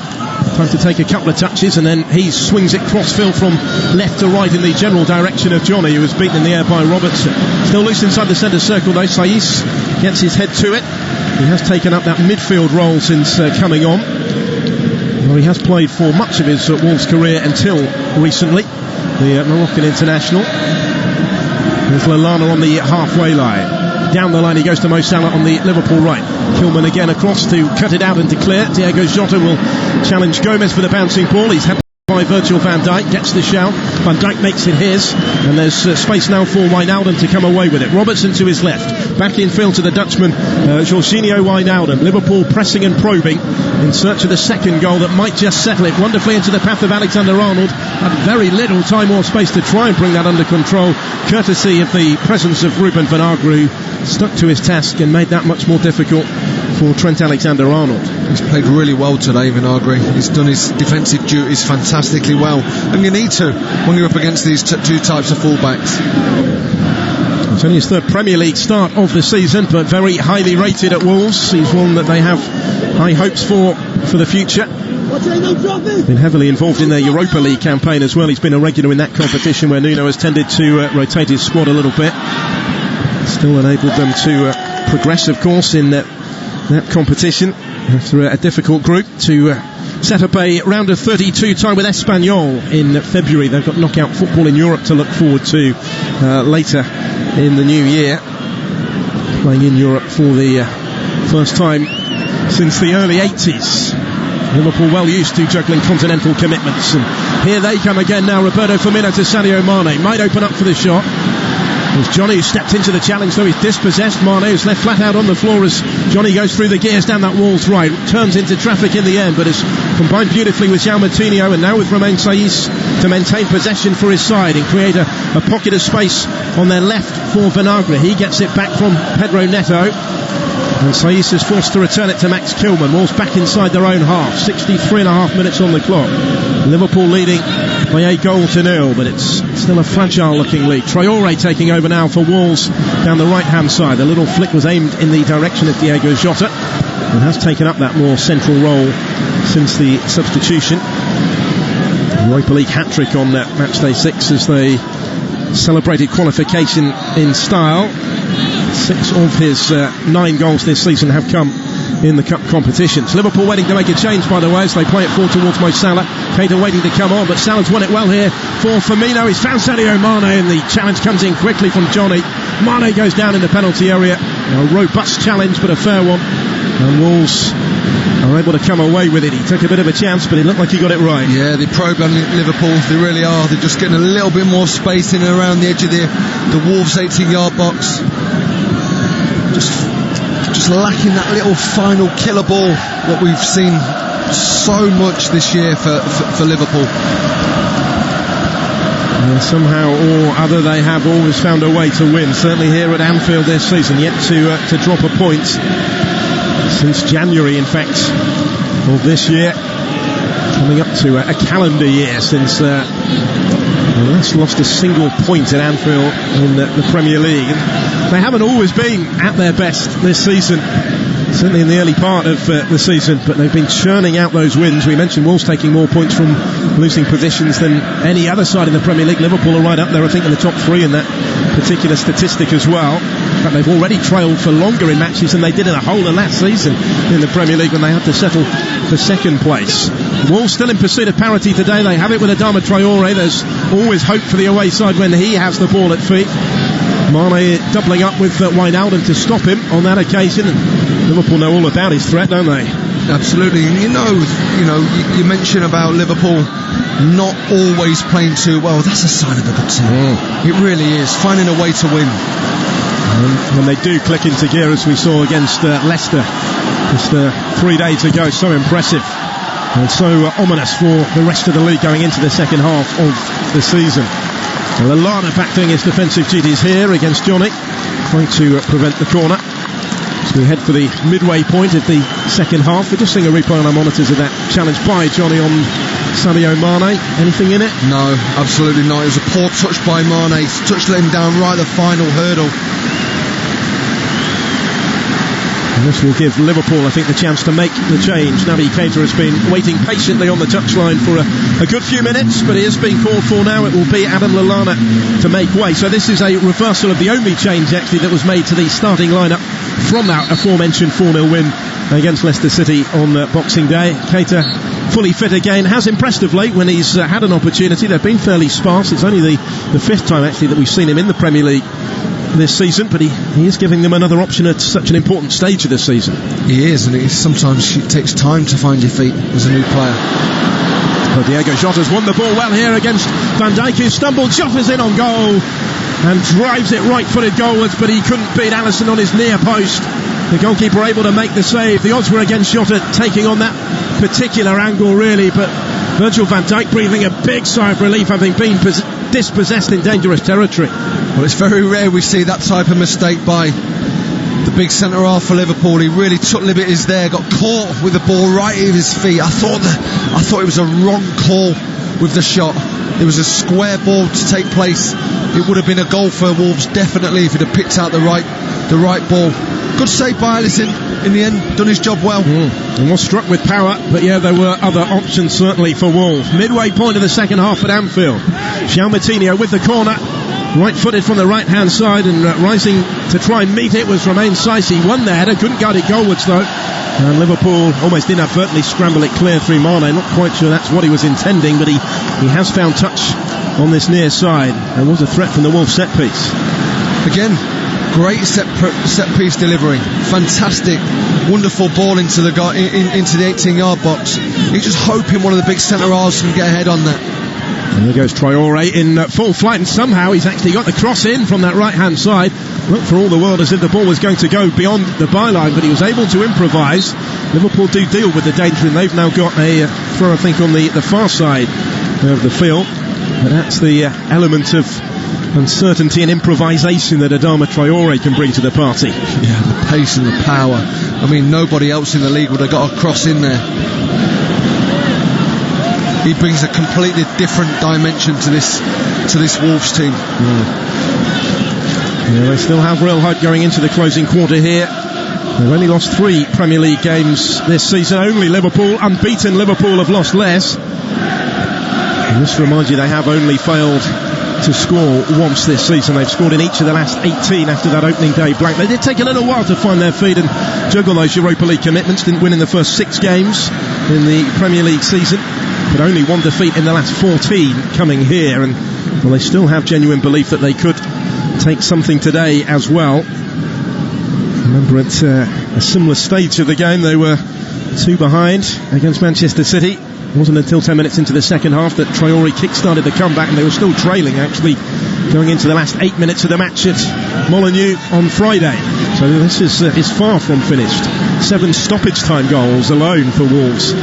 Time to take a couple of touches, and then he swings it cross-field from left to right in the general direction of Johnny, who was beaten in the air by Robertson. Still loose inside the centre circle though. Saiss gets his head to it. He has taken up that midfield role since coming on. Well, he has played for much of his Wolves career until recently, the Moroccan international. There's Lallana on the halfway line. Down the line he goes to Mo Salah on the Liverpool right. Kilman again across to cut it out and to clear. Diogo Jota will challenge Gomez for the bouncing ball. He's had by Virgil van Dijk, gets the shout. Van Dijk makes it his, and there's space now for Wijnaldum to come away with it. Robertson to his left, back in field to the Dutchman Jorginho Wijnaldum. Liverpool pressing and probing in search of the second goal that might just settle it wonderfully into the path of Alexander-Arnold. Had very little time or space to try and bring that under control, courtesy of the presence of Ruben Vinagre, who stuck to his task and made that much more difficult for Trent Alexander-Arnold. He's played really well today, Vinagre. He's done his defensive duties fantastically well, and you need to when you're up against these two types of fullbacks. It's only his third Premier League start of the season, but very highly rated at Wolves. He's one that they have high hopes for the future. Been heavily involved in their Europa League campaign as well. He's been a regular in that competition where Nuno has tended to rotate his squad a little bit. Still enabled them to progress, of course, in that competition after a difficult group to set up a round of 32 tie with Espanyol in February. They've got knockout football in Europe to look forward to later in the new year. playing in Europe for the first time since the early 80s. Liverpool well used to juggling continental commitments, and here they come again now. Roberto Firmino to Sadio Mane, might open up for the shot. It's Johnny who stepped into the challenge, though he's dispossessed. Mane is left flat out on the floor as Johnny goes through the gears down that Wolves right, turns into traffic in the end, but has combined beautifully with João Moutinho, and now with Romain Saiss to maintain possession for his side and create a pocket of space on their left for Vinagre. He gets it back from Pedro Neto, and Saiss is forced to return it to Max Kilman. Wolves back inside their own half, 63.5 minutes on the clock. Liverpool leading by 8-0, but it's still a fragile looking lead. Traoré taking over now for Wolves down the right hand side. A little flick was aimed in the direction of Diogo Jota, and has taken up that more central role since the substitution. Europa League hat-trick on matchday 6 as they celebrated qualification in style. 6 of his 9 goals this season have come in the cup competitions. Liverpool waiting to make a change, by the way, as they play it forward towards Mo Salah. Keita waiting to come on, but Salah's won it well here for Firmino. He's found Sadio Mane, and the challenge comes in quickly from Johnny. Mane goes down in the penalty area. A robust challenge, but a fair one, and Wolves are able to come away with it. He took a bit of a chance, but it looked like he got it right. Yeah, they program Liverpool, they really are. They're just getting a little bit more space in and around the edge of the Wolves 18-yard box. Just lacking that little final killer ball that we've seen so much this year for Liverpool. Somehow or other they have always found a way to win, certainly here at Anfield this season, yet to drop a point since January, in fact, of this year, coming up to a calendar year since last lost a single point at Anfield in the Premier League. They haven't always been at their best this season, certainly in the early part of the season, but they've been churning out those wins. We mentioned Wolves taking more points from losing positions than any other side in the Premier League. Liverpool are right up there, I think, in the top 3 in that particular statistic as well. In fact, they've already trailed for longer in matches than they did in the whole of last season in the Premier League when they had to settle for second place. Wolves still in pursuit of parity today. They have it with Adama Traoré. There's always hope for the away side when he has the ball at feet. Mane doubling up with Wijnaldum to stop him on that occasion, and Liverpool know all about his threat, don't they? Absolutely. And you mention about Liverpool not always playing too well. That's a sign of a good team. It really is, finding a way to win. And when they do click into gear, as we saw against Leicester just 3 days ago, so impressive and so ominous for the rest of the league going into the second half of the season. Lallana back doing his defensive duties here against Johnny, trying to prevent the corner. So we head for the midway point of the second half. We're just seeing a replay on our monitors of that challenge by Johnny on Sadio Mane. Anything in it? No, absolutely not. It was a poor touch by Mane. Touch let him down right at the final hurdle. And this will give Liverpool, I think, the chance to make the change. Naby Keita has been waiting patiently on the touchline for a good few minutes, but he is being called for now. It will be Adam Lallana to make way. So this is a reversal of the only change, actually, that was made to the starting lineup from that aforementioned 4-0 win against Leicester City on Boxing Day. Keita fully fit again, has impressed of late when he's had an opportunity. They've been fairly sparse. It's only the 5th time, actually, that we've seen him in the Premier League this season, but he is giving them another option at such an important stage of this season. He is, and sometimes it takes time to find your feet as a new player. Well, Diogo Jota's won the ball well here against Van Dijk, who stumbled. Jota's in on goal and drives it right-footed goalwards, but he couldn't beat Alisson on his near post. The goalkeeper able to make the save. The odds were against Jota taking on that particular angle, really, but Virgil van Dijk breathing a big sigh of relief, having been dispossessed in dangerous territory. Well, it's very rare we see that type of mistake by the big centre-half for Liverpool. He really took liberties there, got caught with the ball right at his feet. I thought it was a wrong call with the shot. It was a square ball to take place. It would have been a goal for Wolves, definitely, if he'd have picked out the right ball. Good save by Alisson in the end, done his job well. And was struck with power, but yeah, there were other options certainly for Wolves. Midway point of the second half at Anfield. João Moutinho with the corner, right-footed from the right-hand side, and rising to try and meet it was Romain Saiss. He won the header, couldn't guard it goalwards though, and Liverpool almost inadvertently scramble it clear through Mane. Not quite sure that's what he was intending, but he has found touch on this near side, and was a threat from the Wolves set piece. Again, Great set piece delivery, fantastic, wonderful ball into the 18-yard box. He's just hoping one of the big centre halves can get ahead on that. And there goes Traore in full flight, and somehow he's actually got the cross in from that right hand side. Looked for all the world as if the ball was going to go beyond the byline, but he was able to improvise. Liverpool do deal with the danger, and they've now got a throw, I think, on the far side of the field. But that's the element of uncertainty and improvisation that Adama Traore can bring to the party. Yeah, the pace and the power. I mean, nobody else in the league would have got a cross in there. He brings a completely different dimension to this Wolves team. Yeah, they still have real hope going into the closing quarter here. They've only lost 3 Premier League games this season. Only Liverpool, unbeaten Liverpool, have lost less. And just to remind you, they have only failed to score once this season. They've scored in each of the last 18 after that opening day blank. They did take a little while to find their feet and juggle those Europa League commitments. Didn't win in the first 6 games in the Premier League season, but only 1 defeat in the last 14 coming here. And well, they still have genuine belief that they could take something today as well. Remember, at a similar stage of the game, they were 2 behind against Manchester City. It wasn't until 10 minutes into the second half that Traore kick-started the comeback, and they were still trailing, actually, going into the last 8 minutes of the match at Molineux on Friday. So this is far from finished. 7 stoppage time goals alone for Wolves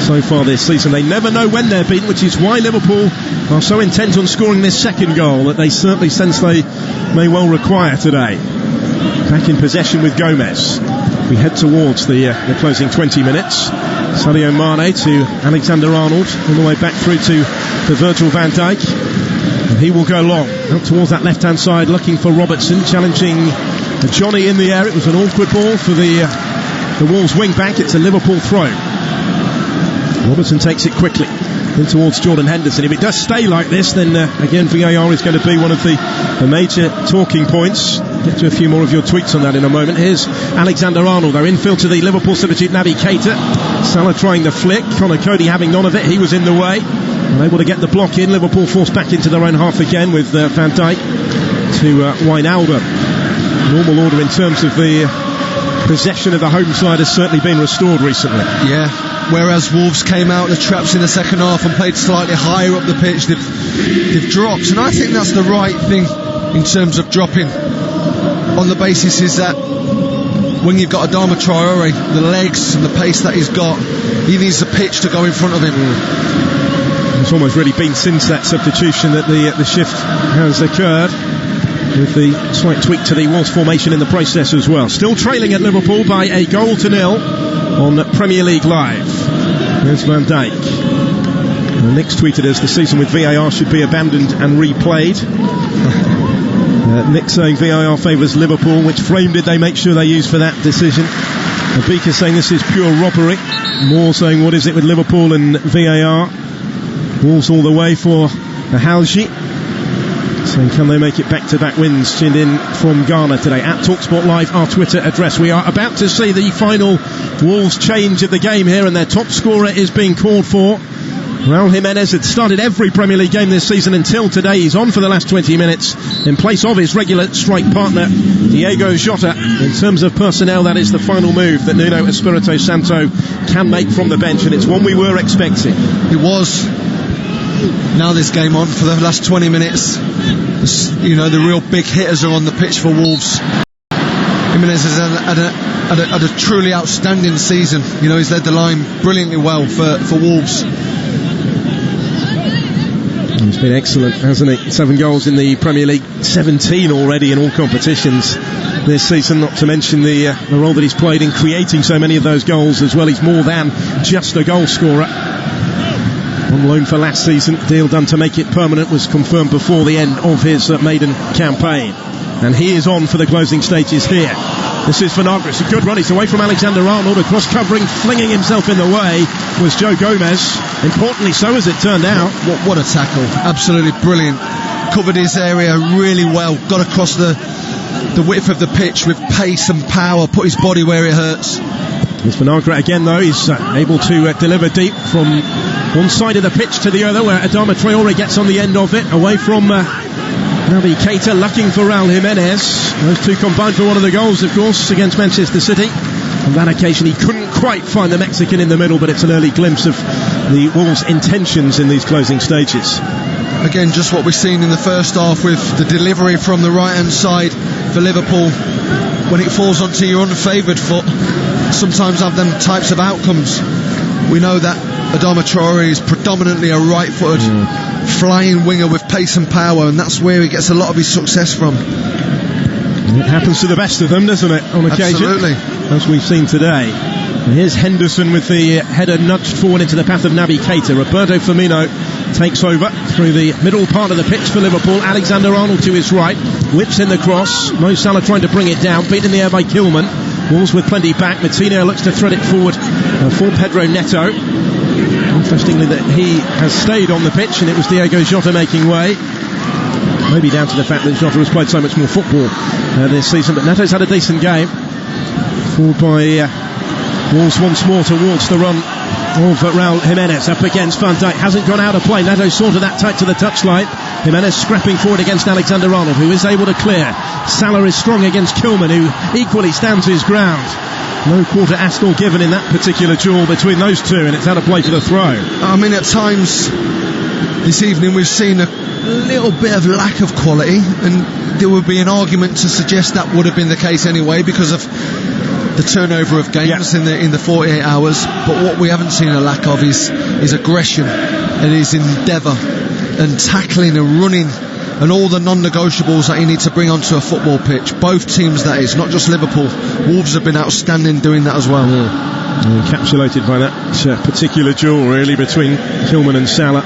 so far this season. They never know when they're beaten, which is why Liverpool are so intent on scoring this second goal that they certainly sense they may well require today. Back in possession with Gomez. We head towards the closing 20 minutes. Sadio Mane to Alexander-Arnold, all the way back through to Virgil van Dijk. And he will go long, out towards that left-hand side, looking for Robertson, challenging Johnny in the air. It was an awkward ball for the Wolves wing-back. It's a Liverpool throw. Robertson takes it quickly in towards Jordan Henderson. If it does stay like this, then again VAR is going to be one of the major talking points. Get to a few more of your tweets on that in a moment. Here's Alexander-Arnold, though, infield to the Liverpool substitute Naby Keita. Salah trying the flick, Conor Cody having none of it. He was in the way, unable to get the block in. Liverpool forced back into their own half again with Van Dijk to Wijnaldum. Normal order in terms of the possession of the home side has certainly been restored recently. Yeah, whereas Wolves came out of the traps in the second half and played slightly higher up the pitch, they've dropped, and I think that's the right thing in terms of dropping, on the basis is that when you've got Adama Traore, the legs and the pace that he's got, he needs the pitch to go in front of him. It's almost really been since that substitution that the shift has occurred, with the slight tweak to the Wolves formation in the process as well. Still trailing at Liverpool by a 1-0 on Premier League Live. There's Van Dijk. Nick's tweeted us, the season with VAR should be abandoned and replayed. Nick saying VAR favours Liverpool. Which frame did they make sure they used for that decision? Abika saying this is pure robbery. Moore saying what is it with Liverpool and VAR? Wolves all the way for the Halji. Saying can they make it back-to-back wins? Tuned in from Ghana today at TalkSport Live, our Twitter address. We are about to see the final Wolves change of the game here, and their top scorer is being called for. Raul Jimenez had started every Premier League game this season until today. He's on for the last 20 minutes in place of his regular strike partner Diego Jota. In terms of personnel, that is the final move that Nuno Espirito Santo can make from the bench, and it's one we were expecting. It was. Now this game on for the last 20 minutes, you know, the real big hitters are on the pitch for Wolves. Jimenez has had a truly outstanding season. You know, he's led the line brilliantly well for Wolves. He's been excellent, hasn't he? 7 goals in the Premier League, 17 already in all competitions this season, not to mention the role that he's played in creating so many of those goals as well. He's more than just a goal scorer. On loan for last season, deal done to make it permanent was confirmed before the end of his maiden campaign, and he is on for the closing stages here. This is Vinagre. It's a good run. He's away from Alexander-Arnold. Across covering, flinging himself in the way was Joe Gomez. Importantly so, as it turned out. What a tackle. Absolutely brilliant. Covered his area really well. Got across the width of the pitch with pace and power. Put his body where it hurts. It's Vinagre again, though. He's able to deliver deep from one side of the pitch to the other, where Adama Traore gets on the end of it, away from Naby Keita looking for Raul Jimenez. Those two combined for one of the goals, of course, against Manchester City. On that occasion, he couldn't quite find the Mexican in the middle, but it's an early glimpse of the Wolves' intentions in these closing stages. Again, just what we've seen in the first half with the delivery from the right-hand side for Liverpool. When it falls onto your unfavoured foot, sometimes have them types of outcomes. We know that Adama Traore is predominantly a right-footed flying winger with pace and power, and that's where he gets a lot of his success from. It happens to the best of them, doesn't it, on occasion? Absolutely. As we've seen today. And here's Henderson with the header nudged forward into the path of Naby Keita. Roberto Firmino takes over through the middle part of the pitch for Liverpool. Alexander-Arnold to his right, whips in the cross. Mo Salah trying to bring it down, beat in the air by Kilman. Wolves with plenty back. Matinho looks to thread it forward for Pedro Neto. Interestingly that he has stayed on the pitch, and it was Diogo Jota making way. Maybe down to the fact that Jota has played so much more football this season, but Neto's had a decent game. Forward by Wolves once more towards the run of Raul Jimenez up against Van Dijk. Hasn't gone out of play. Neto sorted that tight to the touchline. Jimenez scrapping forward against Alexander-Arnold, who is able to clear. Salah is strong against Kilman, who equally stands his ground. No quarter asked or given in that particular duel between those two, and it's out of play for the throw. I mean, at times this evening we've seen a little bit of lack of quality, and there would be an argument to suggest that would have been the case anyway because of the turnover of games in the 48 hours. But what we haven't seen a lack of is aggression and his endeavour and tackling and running and all the non-negotiables that you need to bring onto a football pitch. Both teams, that is, not just Liverpool. Wolves have been outstanding doing that as well. Encapsulated by that particular duel really between Kilman and Salah.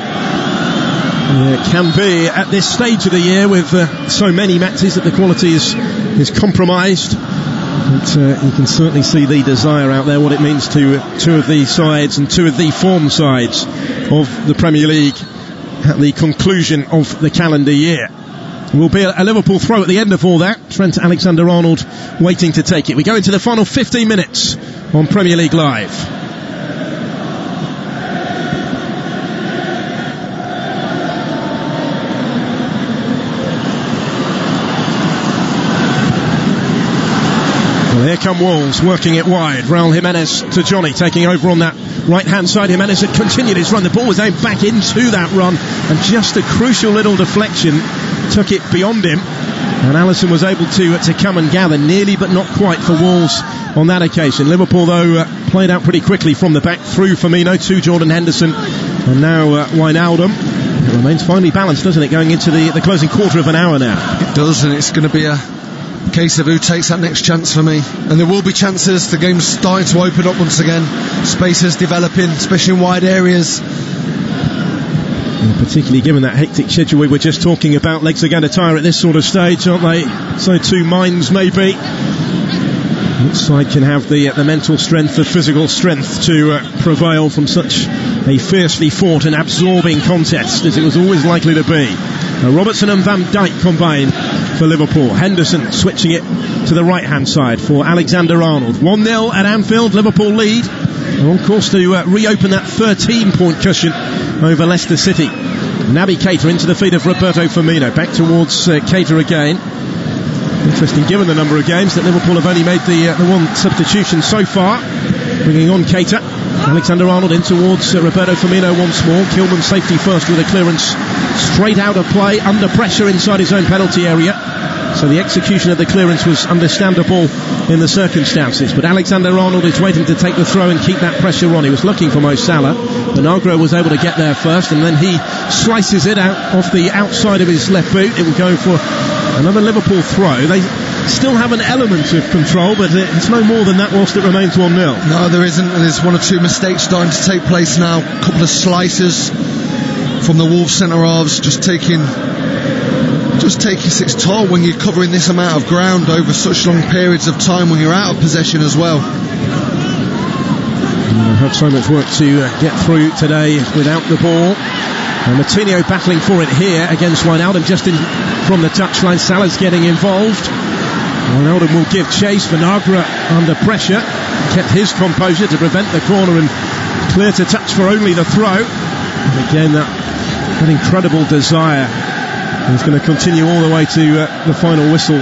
It can be at this stage of the year with so many matches that the quality is compromised. But you can certainly see the desire out there, what it means to two of these sides and two of the form sides of the Premier League at the conclusion of the calendar year. Will be a Liverpool throw at the end of all that. Trent Alexander-Arnold waiting to take it. We go into the final 15 minutes on Premier League Live. Here come Wolves working it wide. Raul Jimenez to Johnny, taking over on that right hand side. Jimenez had continued his run. The ball was aimed back into that run, and just a crucial little deflection took it beyond him, and Alisson was able to come and gather, nearly but not quite for Wolves on that occasion. Liverpool though played out pretty quickly from the back through Firmino to Jordan Henderson, and now Wijnaldum. It remains finely balanced, doesn't it, going into the closing quarter of an hour now? It does, and it's going to be a case of who takes that next chance for me. And there will be chances. The game's starting to open up once again. Spaces developing, especially in wide areas. And particularly given that hectic schedule we were just talking about, legs are going to tire at this sort of stage, aren't they? So too minds maybe. Each side can have the mental strength, the physical strength to prevail from such a fiercely fought and absorbing contest as it was always likely to be. Robertson and Van Dijk combine for Liverpool. Henderson switching it to the right hand side for Alexander-Arnold. 1-0 at Anfield. Liverpool lead. They're on course to reopen that 13-point cushion over Leicester City. Naby Keita into the feet of Roberto Firmino. Back towards Keita again. Interesting given the number of games that Liverpool have only made the one substitution so far. Bringing on Keita. Alexander-Arnold in towards Roberto Firmino once more. Kilman safety first with a clearance straight out of play, under pressure inside his own penalty area. So the execution of the clearance was understandable in the circumstances. But Alexander-Arnold is waiting to take the throw and keep that pressure on. He was looking for Mo Salah. Benagro was able to get there first, and then he slices it out off the outside of his left boot. It will go for another Liverpool throw. They still have an element of control, but it's no more than that whilst it remains 1-0. No, there isn't. There's one or two mistakes starting to take place now. A couple of slices from the Wolves centre-halves, just taking its toll when you're covering this amount of ground over such long periods of time when you're out of possession as well. I have so much work to get through today without the ball. And Matinho battling for it here against Wijnaldum just in from the touchline. Salah's getting involved. Wijnaldum will give chase. Vinagre under pressure, kept his composure to prevent the corner and clear to touch for only the throw. And again that incredible desire It's going to continue all the way to the final whistle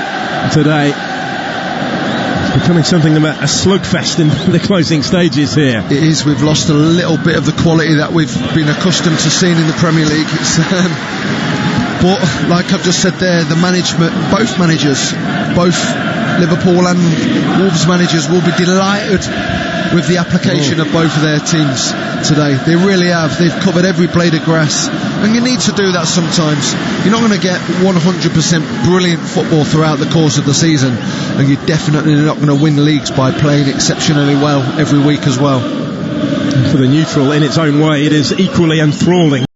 today. It's becoming something of a slugfest in the closing stages here. It is. We've lost a little bit of the quality that we've been accustomed to seeing in the Premier League. But like I've just said there, the management, both managers, both Liverpool and Wolves managers will be delighted with the application of both of their teams today. They really have. They've covered every blade of grass, and you need to do that sometimes. You're not going to get 100% brilliant football throughout the course of the season, and you're definitely not going to win leagues by playing exceptionally well every week as well. For the neutral, in its own way, it is equally enthralling.